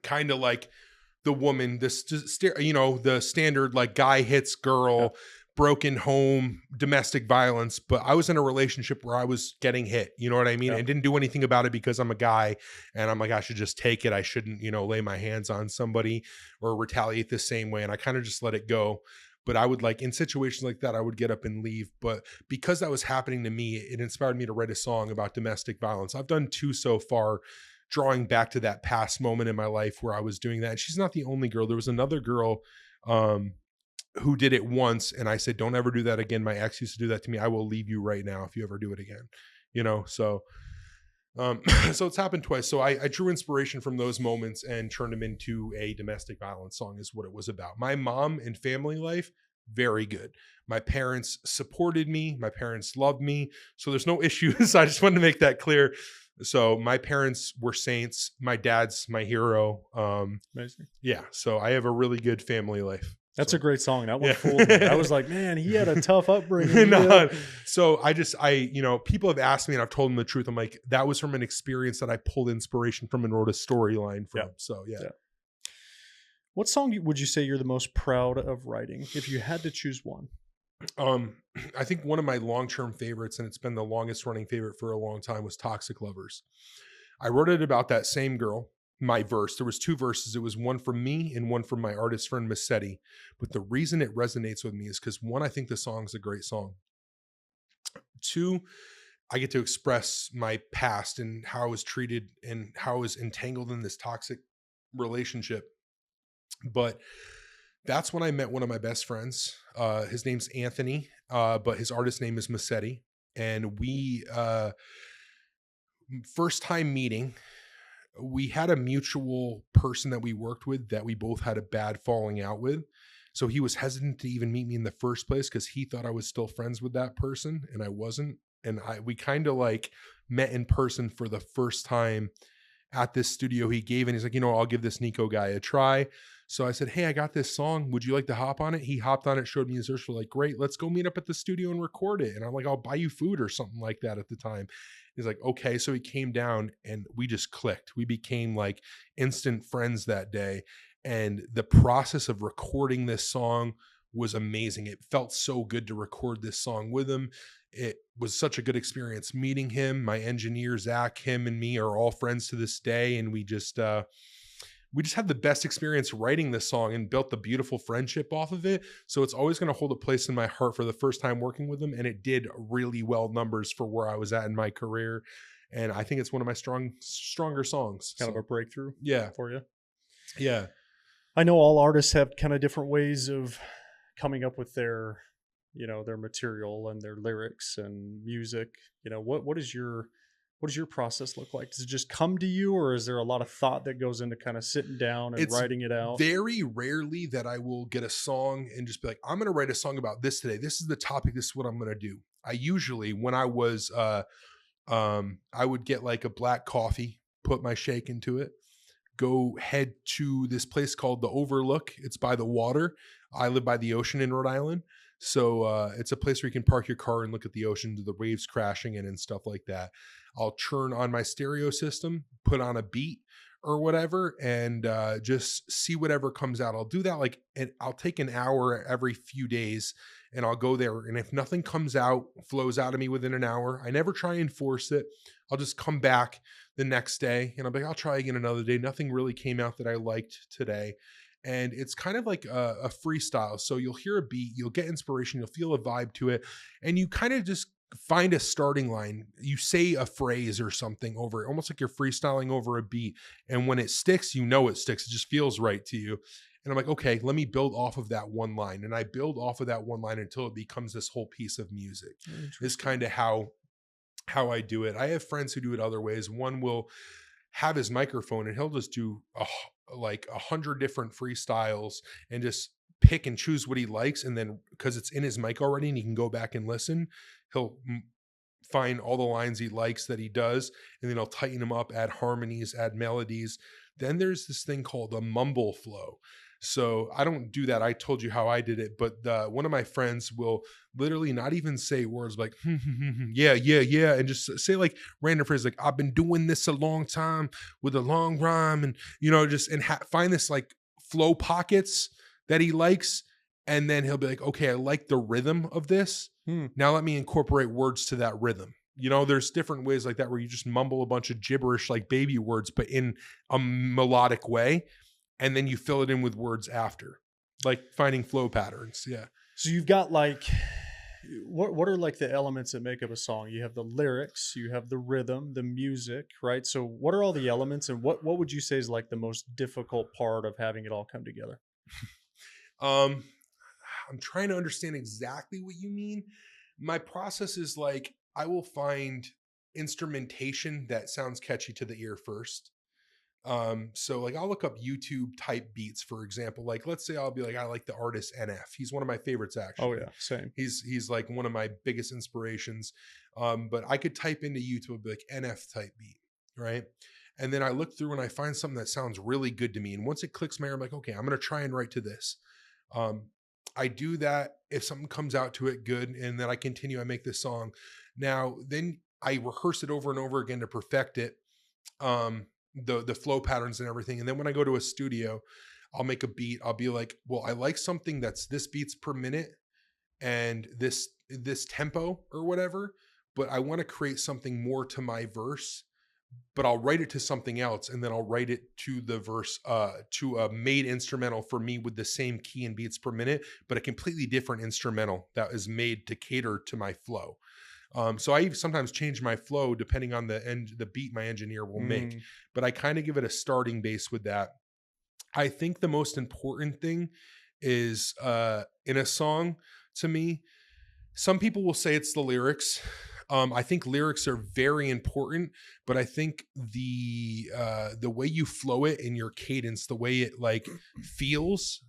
kind of like the woman, the standard, like, guy hits girl, Yeah. broken home, domestic violence. But I was in a relationship where I was getting hit, you know what I mean? Yeah. And didn't do anything about it because I'm a guy, and I'm like, I should just take it. I shouldn't, lay my hands on somebody or retaliate the same way. And I kind of just let it go. But I would, like, in situations like that, I would get up and leave. But because that was happening to me, it inspired me to write a song about domestic violence. I've done 2 so far, drawing back to that past moment in my life where I was doing that. And she's not the only girl. There was another girl who did it once, and I said, "Don't ever do that again. My ex used to do that to me. I will leave you right now if you ever do it again." So so it's happened twice. So I drew inspiration from those moments and turned them into a domestic violence song, is what it was about. My mom and family life, very good. My parents supported me. My parents loved me. So there's no issues. I just wanted to make that clear. So my parents were saints. My dad's my hero. Amazing. Yeah. So I have a really good family life. That's So, a great song. That one yeah. fooled me. I was like, man, he had a tough upbringing. No. So people have asked me and I've told them the truth. I'm like, that was from an experience that I pulled inspiration from and wrote a storyline from. Yeah. So yeah. Yeah. What song would you say you're the most proud of writing if you had to choose one? I think one of my long-term favorites, and it's been the longest running favorite for a long time, was Toxic Lovers. I wrote it about that same girl. My verse, there was 2 verses. It was one from me and one from my artist friend Massetti. But the reason it resonates with me is because, 1, I think the song's a great song. 2, I get to express my past and how I was treated and how I was entangled in this toxic relationship. But that's when I met one of my best friends. His name's Anthony, but his artist name is Massetti. And we, first time meeting, we had a mutual person that we worked with that we both had a bad falling out with. So he was hesitant to even meet me in the first place because he thought I was still friends with that person and I wasn't. And we kind of like met in person for the first time at this studio he gave, and he's like, I'll give this Nico guy a try. So I said, hey, I got this song. Would you like to hop on it? He hopped on it, showed me his verse. We're like, great, let's go meet up at the studio and record it. And I'm like, I'll buy you food or something like that at the time. He's like, okay. So he came down and we just clicked. We became like instant friends that day. And the process of recording this song was amazing. It felt so good to record this song with him. It was such a good experience meeting him. My engineer, Zach, him and me are all friends to this day. And we just had the best experience writing this song and built the beautiful friendship off of it. So it's always going to hold a place in my heart for the first time working with him. And it did really well numbers for where I was at in my career. And I think it's one of my stronger songs. Kind of a breakthrough for you. Yeah. I know all artists have kind of different ways of coming up with their material and their lyrics and music. What does your process look like? Does it just come to you, or is there a lot of thought that goes into kind of sitting down and writing it out? Very rarely that I will get a song and just be like, I'm going to write a song about this today. This is the topic. This is what I'm going to do. I usually, when I was, I would get like a black coffee, put my shake into it, go head to this place called the Overlook. It's by the water. I live by the ocean in Rhode Island. So it's a place where you can park your car and look at the ocean, the waves crashing in and stuff like that. I'll turn on my stereo system, put on a beat or whatever, and just see whatever comes out. I'll do that and I'll take an hour every few days and I'll go there. And if nothing comes out, flows out of me within an hour, I never try and force it. I'll just come back the next day and I'll be like, I'll try again another day. Nothing really came out that I liked today. And it's kind of like a freestyle. So you'll hear a beat, you'll get inspiration, you'll feel a vibe to it, and you kind of just find a starting line. You say a phrase or something over it, almost like you're freestyling over a beat. And when it sticks, it sticks. It just feels right to you. And I'm like, okay, let me build off of that one line. And I build off of that one line until it becomes this whole piece of music. It's kind of how I do it. I have friends who do it other ways. One will have his microphone and he'll just do like 100 different freestyles and just pick and choose what he likes. And then because it's in his mic already and he can go back and listen, he'll find all the lines he likes that he does. And then he'll tighten them up, add harmonies, add melodies. Then there's this thing called a mumble flow. So I don't do that. I told you how I did it, but one of my friends will literally not even say words like, yeah, and just say like random phrases like, I've been doing this a long time with a long rhyme, and find this like flow pockets that he likes. And then he'll be like, okay, I like the rhythm of this. Now let me incorporate words to that rhythm. There's different ways like that where you just mumble a bunch of gibberish like baby words, but in a melodic way. And then you fill it in with words after, like finding flow patterns. Yeah. So you've got like, what are like the elements that make up a song? You have the lyrics, you have the rhythm, the music, right? So what are all the elements, and what would you say is like the most difficult part of having it all come together? I'm trying to understand exactly what you mean. My process is like, I will find instrumentation that sounds catchy to the ear first. So like I'll look up YouTube type beats, for example. Like let's say I'll be like, I like the artist NF. He's one of my favorites actually. Oh yeah, same. He's like one of my biggest inspirations. But I could type into YouTube, be like NF type beat, right? And then I look through and I find something that sounds really good to me. And once it clicks my ear, I'm like, okay, I'm gonna try and write to this. I do that. If something comes out to it, good. And then I continue, I make this song. Now, then I rehearse it over and over again to perfect it. The flow patterns and everything. And then when I go to a studio, I'll make a beat. I'll be like, well, I like something that's this beats per minute and this tempo or whatever, but I want to create something more to my verse, but I'll write it to something else. And then I'll write it to the verse, to a made instrumental for me with the same key and beats per minute, but a completely different instrumental that is made to cater to my flow. So I sometimes change my flow depending on the beat my engineer will make, but I kind of give it a starting base with that. I think the most important thing is in a song to me, some people will say it's the lyrics. I think lyrics are very important, but I think the way you flow it in your cadence, the way it like feels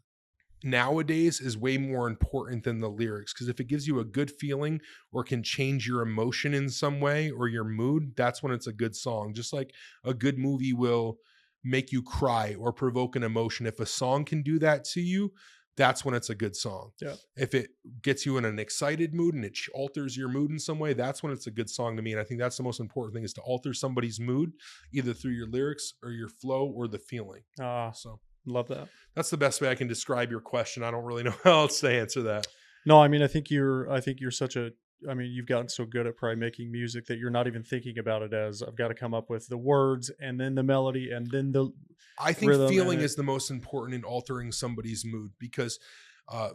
nowadays is way more important than the lyrics, because if it gives you a good feeling or can change your emotion in some way or your mood, that's when it's a good song. Just like a good movie will make you cry or provoke an emotion. If a song can do that to you, that's when it's a good song. Yeah. If it gets you in an excited mood and it alters your mood in some way, that's when it's a good song to me. And I think that's the most important thing, is to alter somebody's mood either through your lyrics or your flow or the feeling. So Love that. that's the best way I can describe your question. I don't really know how else to answer that. No, I mean, I think you're such a, I mean, you've gotten so good at probably making music that you're not even thinking about it as, I've got to come up with the words and then the melody and then the I think rhythm. feeling is the most important in altering somebody's mood, because,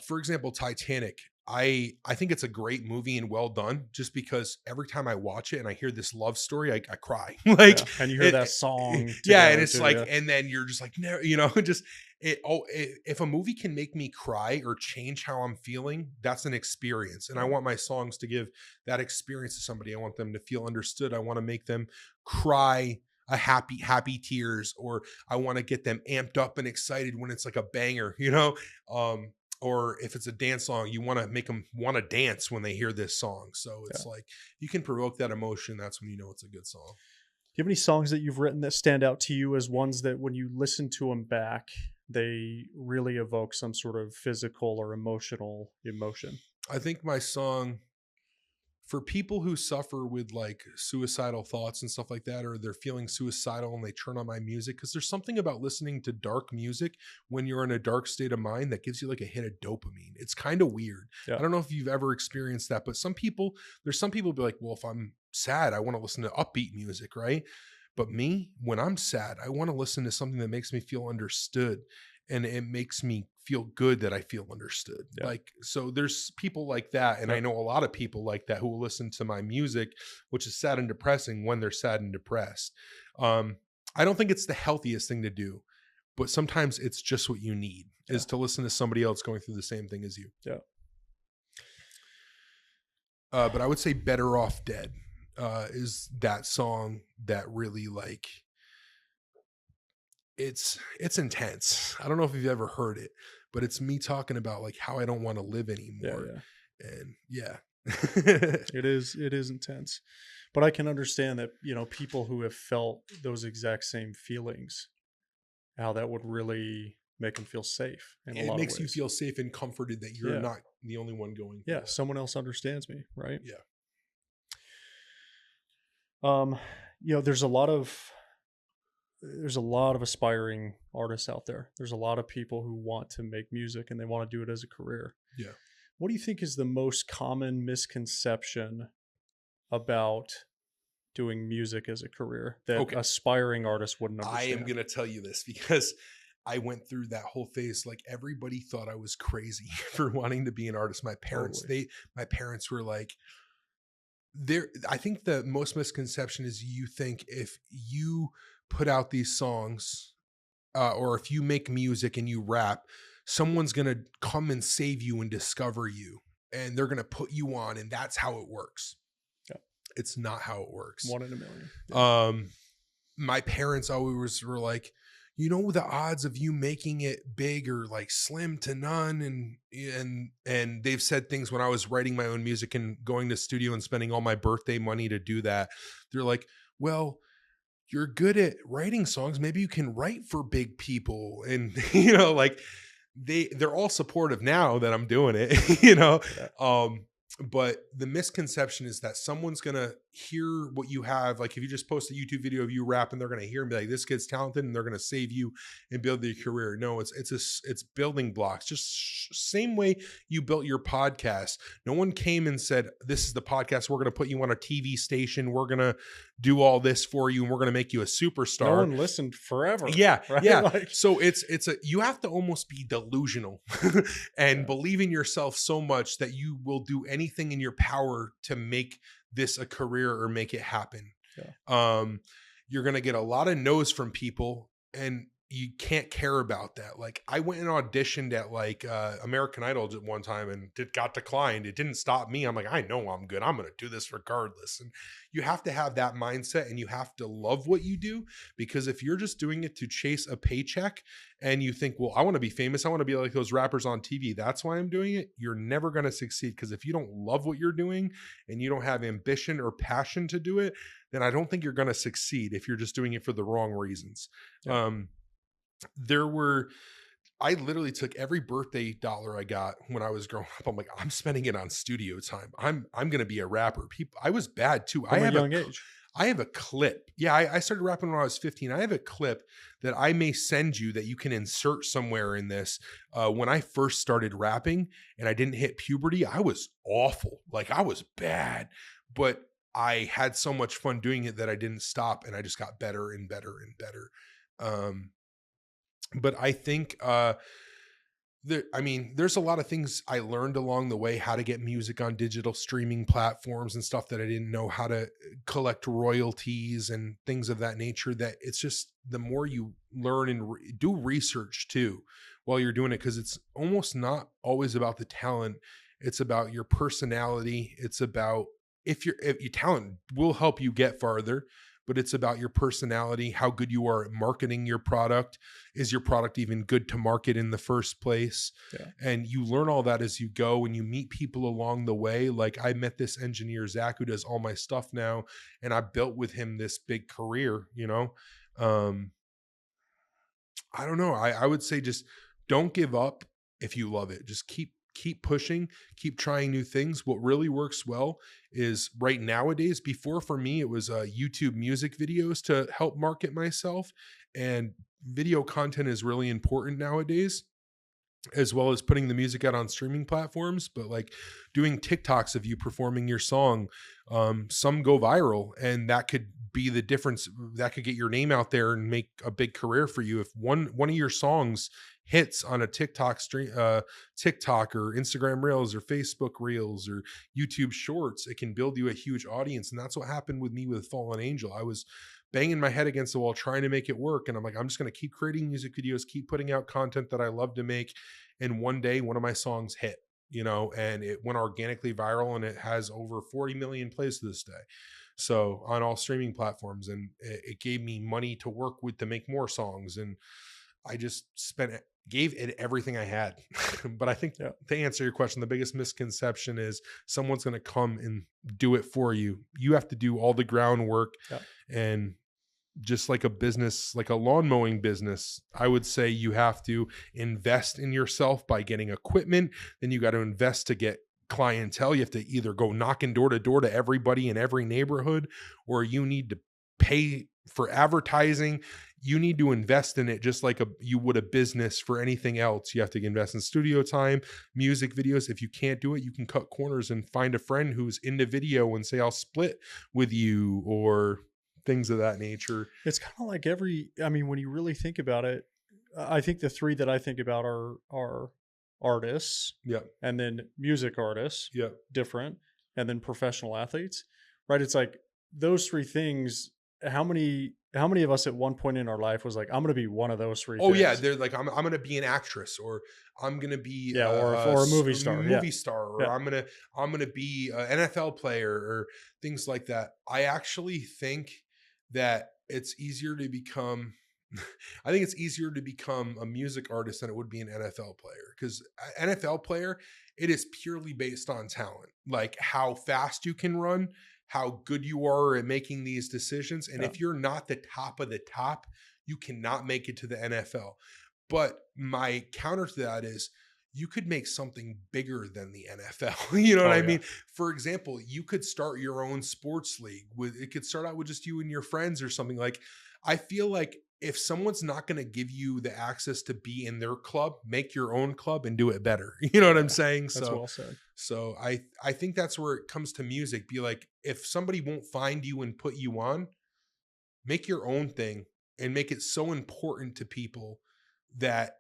for example, Titanic, I think it's a great movie and well done, just because every time I watch it and I hear this love story, I cry. Like, and you hear that song. Yeah. And it's too, like, yeah. and then you're just like, no, just if a movie can make me cry or change how I'm feeling, that's an experience. And I want my songs to give that experience to somebody. I want them to feel understood. I want to make them cry a happy tears, or I want to get them amped up and excited when it's like a banger, or if it's a dance song, you want to make them want to dance when they hear this song. So it's like, you can provoke that emotion. That's when you know it's a good song. Do you have any songs that you've written that stand out to you as ones that when you listen to them back, they really evoke some sort of physical or emotional emotion? I think my song, for people who suffer with like suicidal thoughts and stuff like that, or they're feeling suicidal and they turn on my music, because there's something about listening to dark music when you're in a dark state of mind that gives you like a hit of dopamine. It's kind of weird. Yeah. I don't know if you've ever experienced that, but there's some people be like, well, if I'm sad, I want to listen to upbeat music, right? But me, when I'm sad, I want to listen to something that makes me feel understood. And it makes me feel good that I feel understood. Yeah. Like, so there's people like that. And I know a lot of people like that who will listen to my music, which is sad and depressing, when they're sad and depressed. I don't think it's the healthiest thing to do, but sometimes it's just what you need, is to listen to somebody else going through the same thing as you. Yeah. But I would say Better Off Dead is that song that really, like, it's intense. I don't know if you've ever heard it, but it's me talking about like how I don't want to live anymore. And it is intense, but I can understand that, people who have felt those exact same feelings, how that would really make them feel safe. It makes you feel safe and comforted that you're not the only one going through that. Someone else understands me, right? Yeah. There's a lot of aspiring artists out there. There's a lot of people who want to make music and they want to do it as a career. Yeah. What do you think is the most common misconception about doing music as a career that aspiring artists wouldn't understand? I am going to tell you this because I went through that whole phase. Like, everybody thought I was crazy for wanting to be an artist. My parents, my parents were like, I think the most misconception is you think if you put out these songs or if you make music and you rap, someone's going to come and save you and discover you, and they're going to put you on, and that's how it works. Yeah. It's not how it works. 1 in a million. Yeah. My parents always were like, the odds of you making it big are like slim to none. And they've said things when I was writing my own music and going to studio and spending all my birthday money to do that. They're like, well, you're good at writing songs. Maybe you can write for big people. And, like they're all supportive now that I'm doing it, Yeah. But the misconception is that someone's going to hear what you have. Like, if you just post a YouTube video of you rapping, they're going to hear and be like, this kid's talented, and they're going to save you and build your career. No, it's building blocks. Just same way you built your podcast. No one came and said, this is the podcast. We're going to put you on a TV station. We're going to do all this for you, and we're going to make you a superstar. No one listened forever. Yeah. Right? Yeah. So you have to almost be delusional and believe in yourself so much that you will do anything in your power to make this a career or make it happen. Yeah. You're going to get a lot of no's from people, and you can't care about that. Like I went and auditioned at like American Idol at one time and got declined. It didn't stop me. I'm like, I know I'm good. I'm going to do this regardless. And you have to have that mindset and you have to love what you do, because if you're just doing it to chase a paycheck and you think, well, I want to be famous, I want to be like those rappers on TV, that's why I'm doing it. You're never going to succeed, because if you don't love what you're doing and you don't have ambition or passion to do it, then I don't think you're going to succeed if you're just doing it for the wrong reasons. Yeah. I literally took every birthday dollar I got when I was growing up. I'm like, I'm spending it on studio time. I'm going to be a rapper. I was bad too. From a young age. I have a clip. Yeah. I started rapping when I was 15. I have a clip that I may send you that you can insert somewhere in this. When I first started rapping and I didn't hit puberty, I was awful. Like I was bad, but I had so much fun doing it that I didn't stop, and I just got better and better and better. But I think, there's a lot of things I learned along the way, how to get music on digital streaming platforms and stuff that I didn't know, how to collect royalties and things of that nature. That it's just, the more you learn and do research too while you're doing it, because it's almost not always about the talent. It's about your personality. It's about, if your talent will help you get farther, but it's about your personality, how good you are at marketing your product. Is your product even good to market in the first place? Yeah. And you learn all that as you go, and you meet people along the way. Like I met this engineer, Zach, who does all my stuff now, and I built with him this big career, you know? I don't know. I would say just don't give up if you love it. Just keep pushing, keep trying new things. What really works well is right nowadays. Before, for me, it was YouTube music videos to help market myself, and video content is really important nowadays, as well as putting the music out on streaming platforms. But like doing TikToks of you performing your song, some go viral, and that could be the difference. That could get your name out there and make a big career for you. If one of your songs hits on a TikTok stream, TikTok or Instagram Reels or Facebook Reels or YouTube Shorts, it can build you a huge audience. And that's what happened with me with Fallen Angel. I was banging my head against the wall trying to make it work, and I'm like, I'm just going to keep creating music videos, keep putting out content that I love to make. And one day, one of my songs hit, you know, and it went organically viral, and it has over 40 million plays to this day. So on all streaming platforms, and it gave me money to work with to make more songs. And I just gave it everything I had. But I think, to answer your question, the biggest misconception is someone's going to come and do it for you. You have to do all the groundwork. And just like a business, like a lawn mowing business, I would say you have to invest in yourself by getting equipment. Then you got to invest to get clientele. You have to either go knocking door to door to everybody in every neighborhood, or you need to pay for advertising. You need to invest in it just like you would a business for anything else. You have to invest in studio time, music videos. If you can't do it, you can cut corners and find a friend who's into video and say, I'll split with you, or things of that nature. It's kind of like when you really think about it, I think the three that I think about are artists, and then music artists, different, and then professional athletes, right? It's like those three things. How many of us at one point in our life was like, I'm going to be one of those three things? Yeah, they're like, I'm going to be an actress, or I'm going to be or a movie star, or I'm going to be an NFL player, or things like that. I actually think that it's easier to become I think it's easier to become a music artist than it would be an NFL player, because NFL player, it is purely based on talent, like how fast you can run, how good you are at making these decisions. And if you're not the top of the top, you cannot make it to the NFL. But my counter to that is, you could make something bigger than the NFL. You know what I mean? For example, you could start your own sports league. It could start out with just you and your friends or something. Like, I feel like if someone's not going to give you the access to be in their club, make your own club and do it better. You know what I'm saying? That's well said. So I think that's where it comes to music. Be like, if somebody won't find you and put you on, make your own thing and make it so important to people that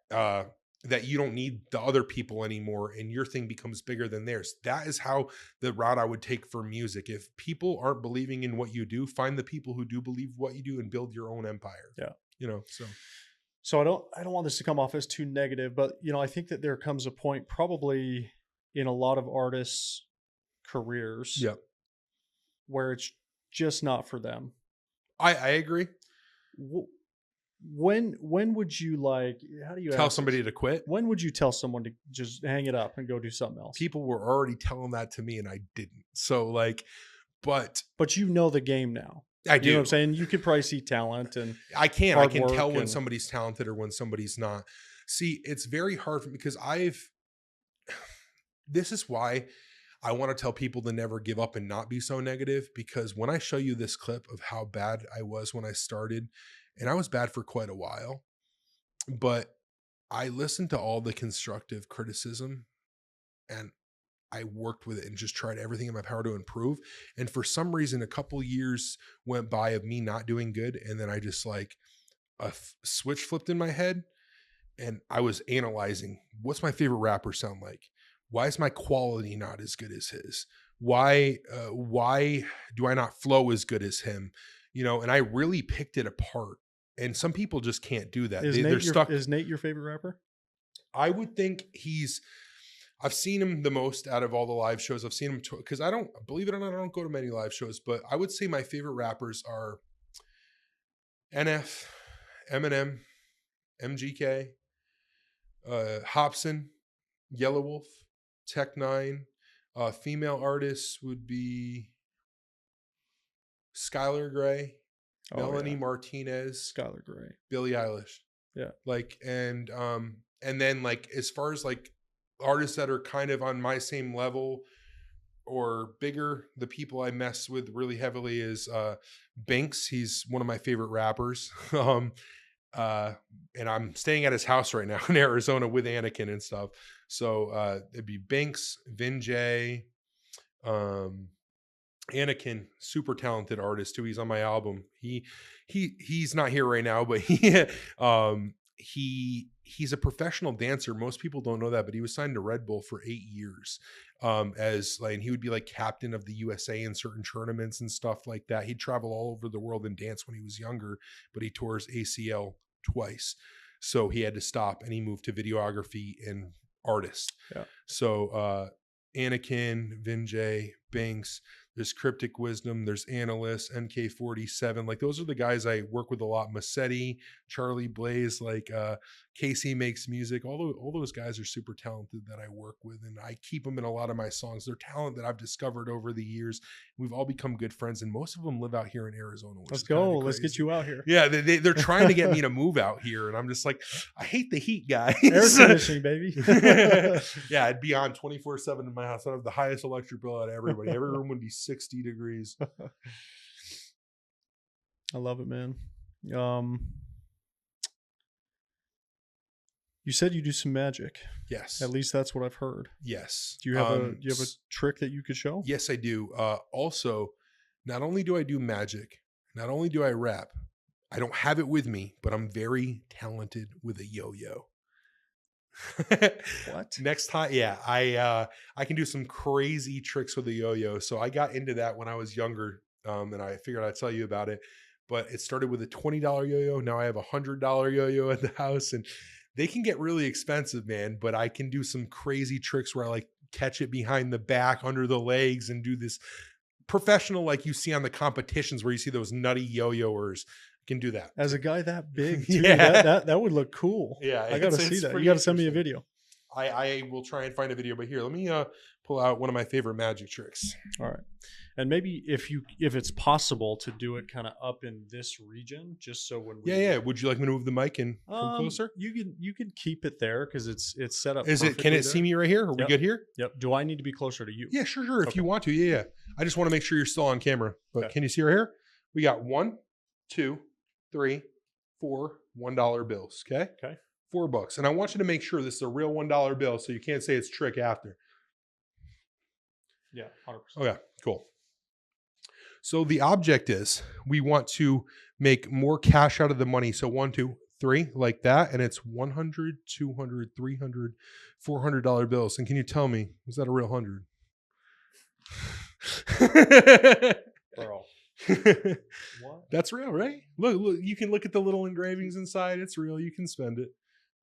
you don't need the other people anymore, and your thing becomes bigger than theirs. That is how the route I would take for music. If people aren't believing in what you do, find the people who do believe what you do and build your own empire. Yeah. You know, So I don't want this to come off as too negative, but I think that there comes a point probably in a lot of artists' careers Yep. where it's just not for them. I agree. When would you how do you Tell ask somebody this? to quit. When would you tell someone to just hang it up and go do something else? People were already telling that to me and I didn't. So but you know the game now. I do. You know what I'm saying? You could probably see talent and I can hard tell work when somebody's talented or when somebody's not. See, it's very hard for me because this is why I want to tell people to never give up and not be so negative, because when I show you this clip of how bad I was when I started, and I was bad for quite a while, but I listened to all the constructive criticism and I worked with it and just tried everything in my power to improve. And for some reason, a couple years went by of me not doing good. And then I just a switch flipped in my head and I was analyzing, what's my favorite rapper sound like? Why is my quality not as good as his? Why do I not flow as good as him? And I really picked it apart. And some people just can't do that. They're stuck. Is Nate your favorite rapper? I would think I've seen him the most out of all the live shows. I've seen him because I don't, believe it or not, I don't go to many live shows, but I would say my favorite rappers are NF, Eminem, MGK, Hobson, Yellow Wolf, Tech Nine. Female artists would be Skylar Grey, Melanie Martinez, Skylar Grey, Billie Eilish. Yeah. And then as far as artists that are kind of on my same level or bigger, the people I mess with really heavily is Banks. He's one of my favorite rappers. And I'm staying at his house right now in Arizona with Anakin and stuff. So it'd be Banks, Vinjay, Anakin, super talented artist too. He's on my album. He's not here right now, but he's a professional dancer. Most people don't know that, but he was signed to Red Bull for 8 years. And he would be captain of the USA in certain tournaments and stuff like that. He'd travel all over the world and dance when he was younger, but he tore his ACL twice. So he had to stop and he moved to videography and artist. Yeah. So, Anakin, Vinjay, Banks, there's Cryptic Wisdom, there's Analyst, NK47. Those are the guys I work with a lot. Massetti, Charlie Blaze, Casey Makes Music. All those guys are super talented that I work with, and I keep them in a lot of my songs. They're talent that I've discovered over the years. We've all become good friends, and most of them live out here in Arizona. Let's go. Let's get you out here. Yeah, they're trying to get me to move out here, and I'm just I hate the heat, guys. Air conditioning, baby. Yeah, I'd be on 24/7 in my house. I'd have the highest electric bill out of everybody. Every room would be 60 degrees. I love it, man. You said you do some magic. Yes. At least that's what I've heard. Yes. Do you have a trick that you could show? Yes, I do. Also, not only do I do magic, not only do I rap, I don't have it with me, but I'm very talented with a yo-yo. What? Next time, yeah, I can do some crazy tricks with a yo-yo. So I got into that when I was younger, and I figured I'd tell you about it. But it started with a $20 yo-yo. Now I have a $100 yo-yo at the house, and they can get really expensive, man. But I can do some crazy tricks where I catch it behind the back, under the legs, and do this professional you see on the competitions where you see those nutty yo-yoers. Can do that as a guy that big too. Yeah, that would look cool. Yeah, I gotta see that. You gotta send me a video. I will try and find a video, but here, let me pull out one of my favorite magic tricks. All right, and maybe if it's possible to do it kind of up in this region, just so when we Would you like me to move the mic and come closer? You can keep it there because it's set up. Can it see me right here? Are we good here? Yep. Do I need to be closer to you? Yeah, sure. If you want to, yeah. I just want to make sure you're still on camera. But Can you see right here? We got 1, 2, 3, 4 $1 bills. Okay. $4. And I want you to make sure this is a real $1 bill, so you can't say it's trick after. Yeah, 100%. Okay, cool. So the object is we want to make more cash out of the money. So 1, 2, 3, like that, and it's $100, $200, $300, $400 bills. And can you tell me, is that a real 100? Bro. What? That's real, right? Look, you can look at the little engravings inside. It's real. You can spend it.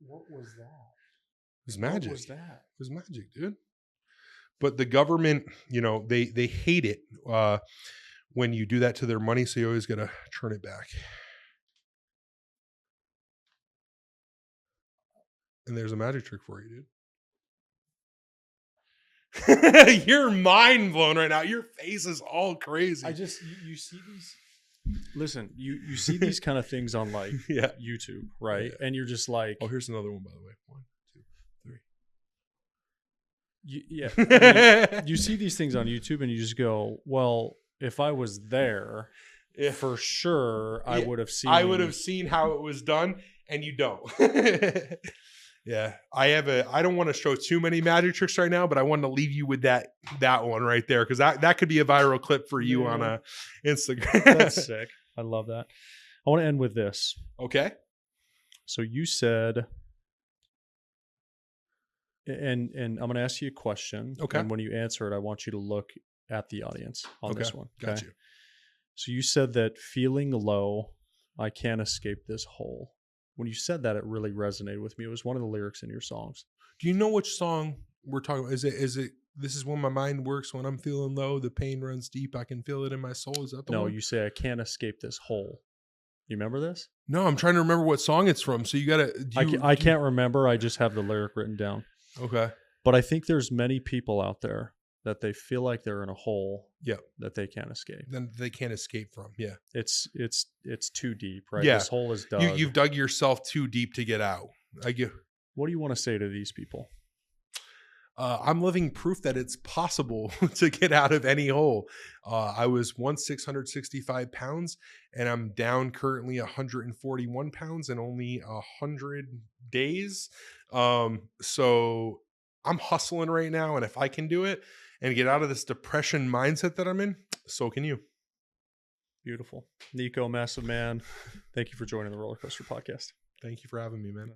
What was that? It was magic. What was that? It was magic, dude. But the government, they hate it when you do that to their money. So you always got to turn it back. And there's a magic trick for you, dude. You're mind blown right now. Your face is all crazy. You see these. Listen, you see these kind of things on like Yeah. YouTube, right? Yeah. And you're just like, Oh, here's another one, by the way. 1, 2, 3. yeah. You see these things on YouTube, and you just go, well, if I was there, for sure, I would have seen. I would have seen how it was done, and you don't. Yeah, I don't want to show too many magic tricks right now, but I wanted to leave you with that one right there, because that could be a viral clip for you on Instagram. That's sick. I love that. I want to end with this. Okay. So you said, and I'm going to ask you a question. Okay. And when you answer it, I want you to look at the audience on this one. Okay. Got you. So you said that feeling low, I can't escape this hole. When you said that, it really resonated with me. It was one of the lyrics in your songs. Do you know which song we're talking about? Is it this is when my mind works, when I'm feeling low, the pain runs deep, I can feel it in my soul? Is that the one? No, you say I can't escape this hole. You remember this? No, I'm trying to remember what song it's from. So you got to... I can't remember. I just have the lyric written down. Okay. But I think there's many people out there that they feel like they're in a hole Yep. that they can't escape. Then they can't escape from. Yeah. It's too deep, right? Yeah. This hole is dug. You've dug yourself too deep to get out. What do you want to say to these people? I'm living proof that it's possible to get out of any hole. I was once 665 pounds, and I'm down currently 141 pounds in only 100 days. So I'm hustling right now, and if I can do it and get out of this depression mindset that I'm in, so can you. Beautiful. Nico, massive man, thank you for joining the Roller Coaster Podcast. Thank you for having me, man.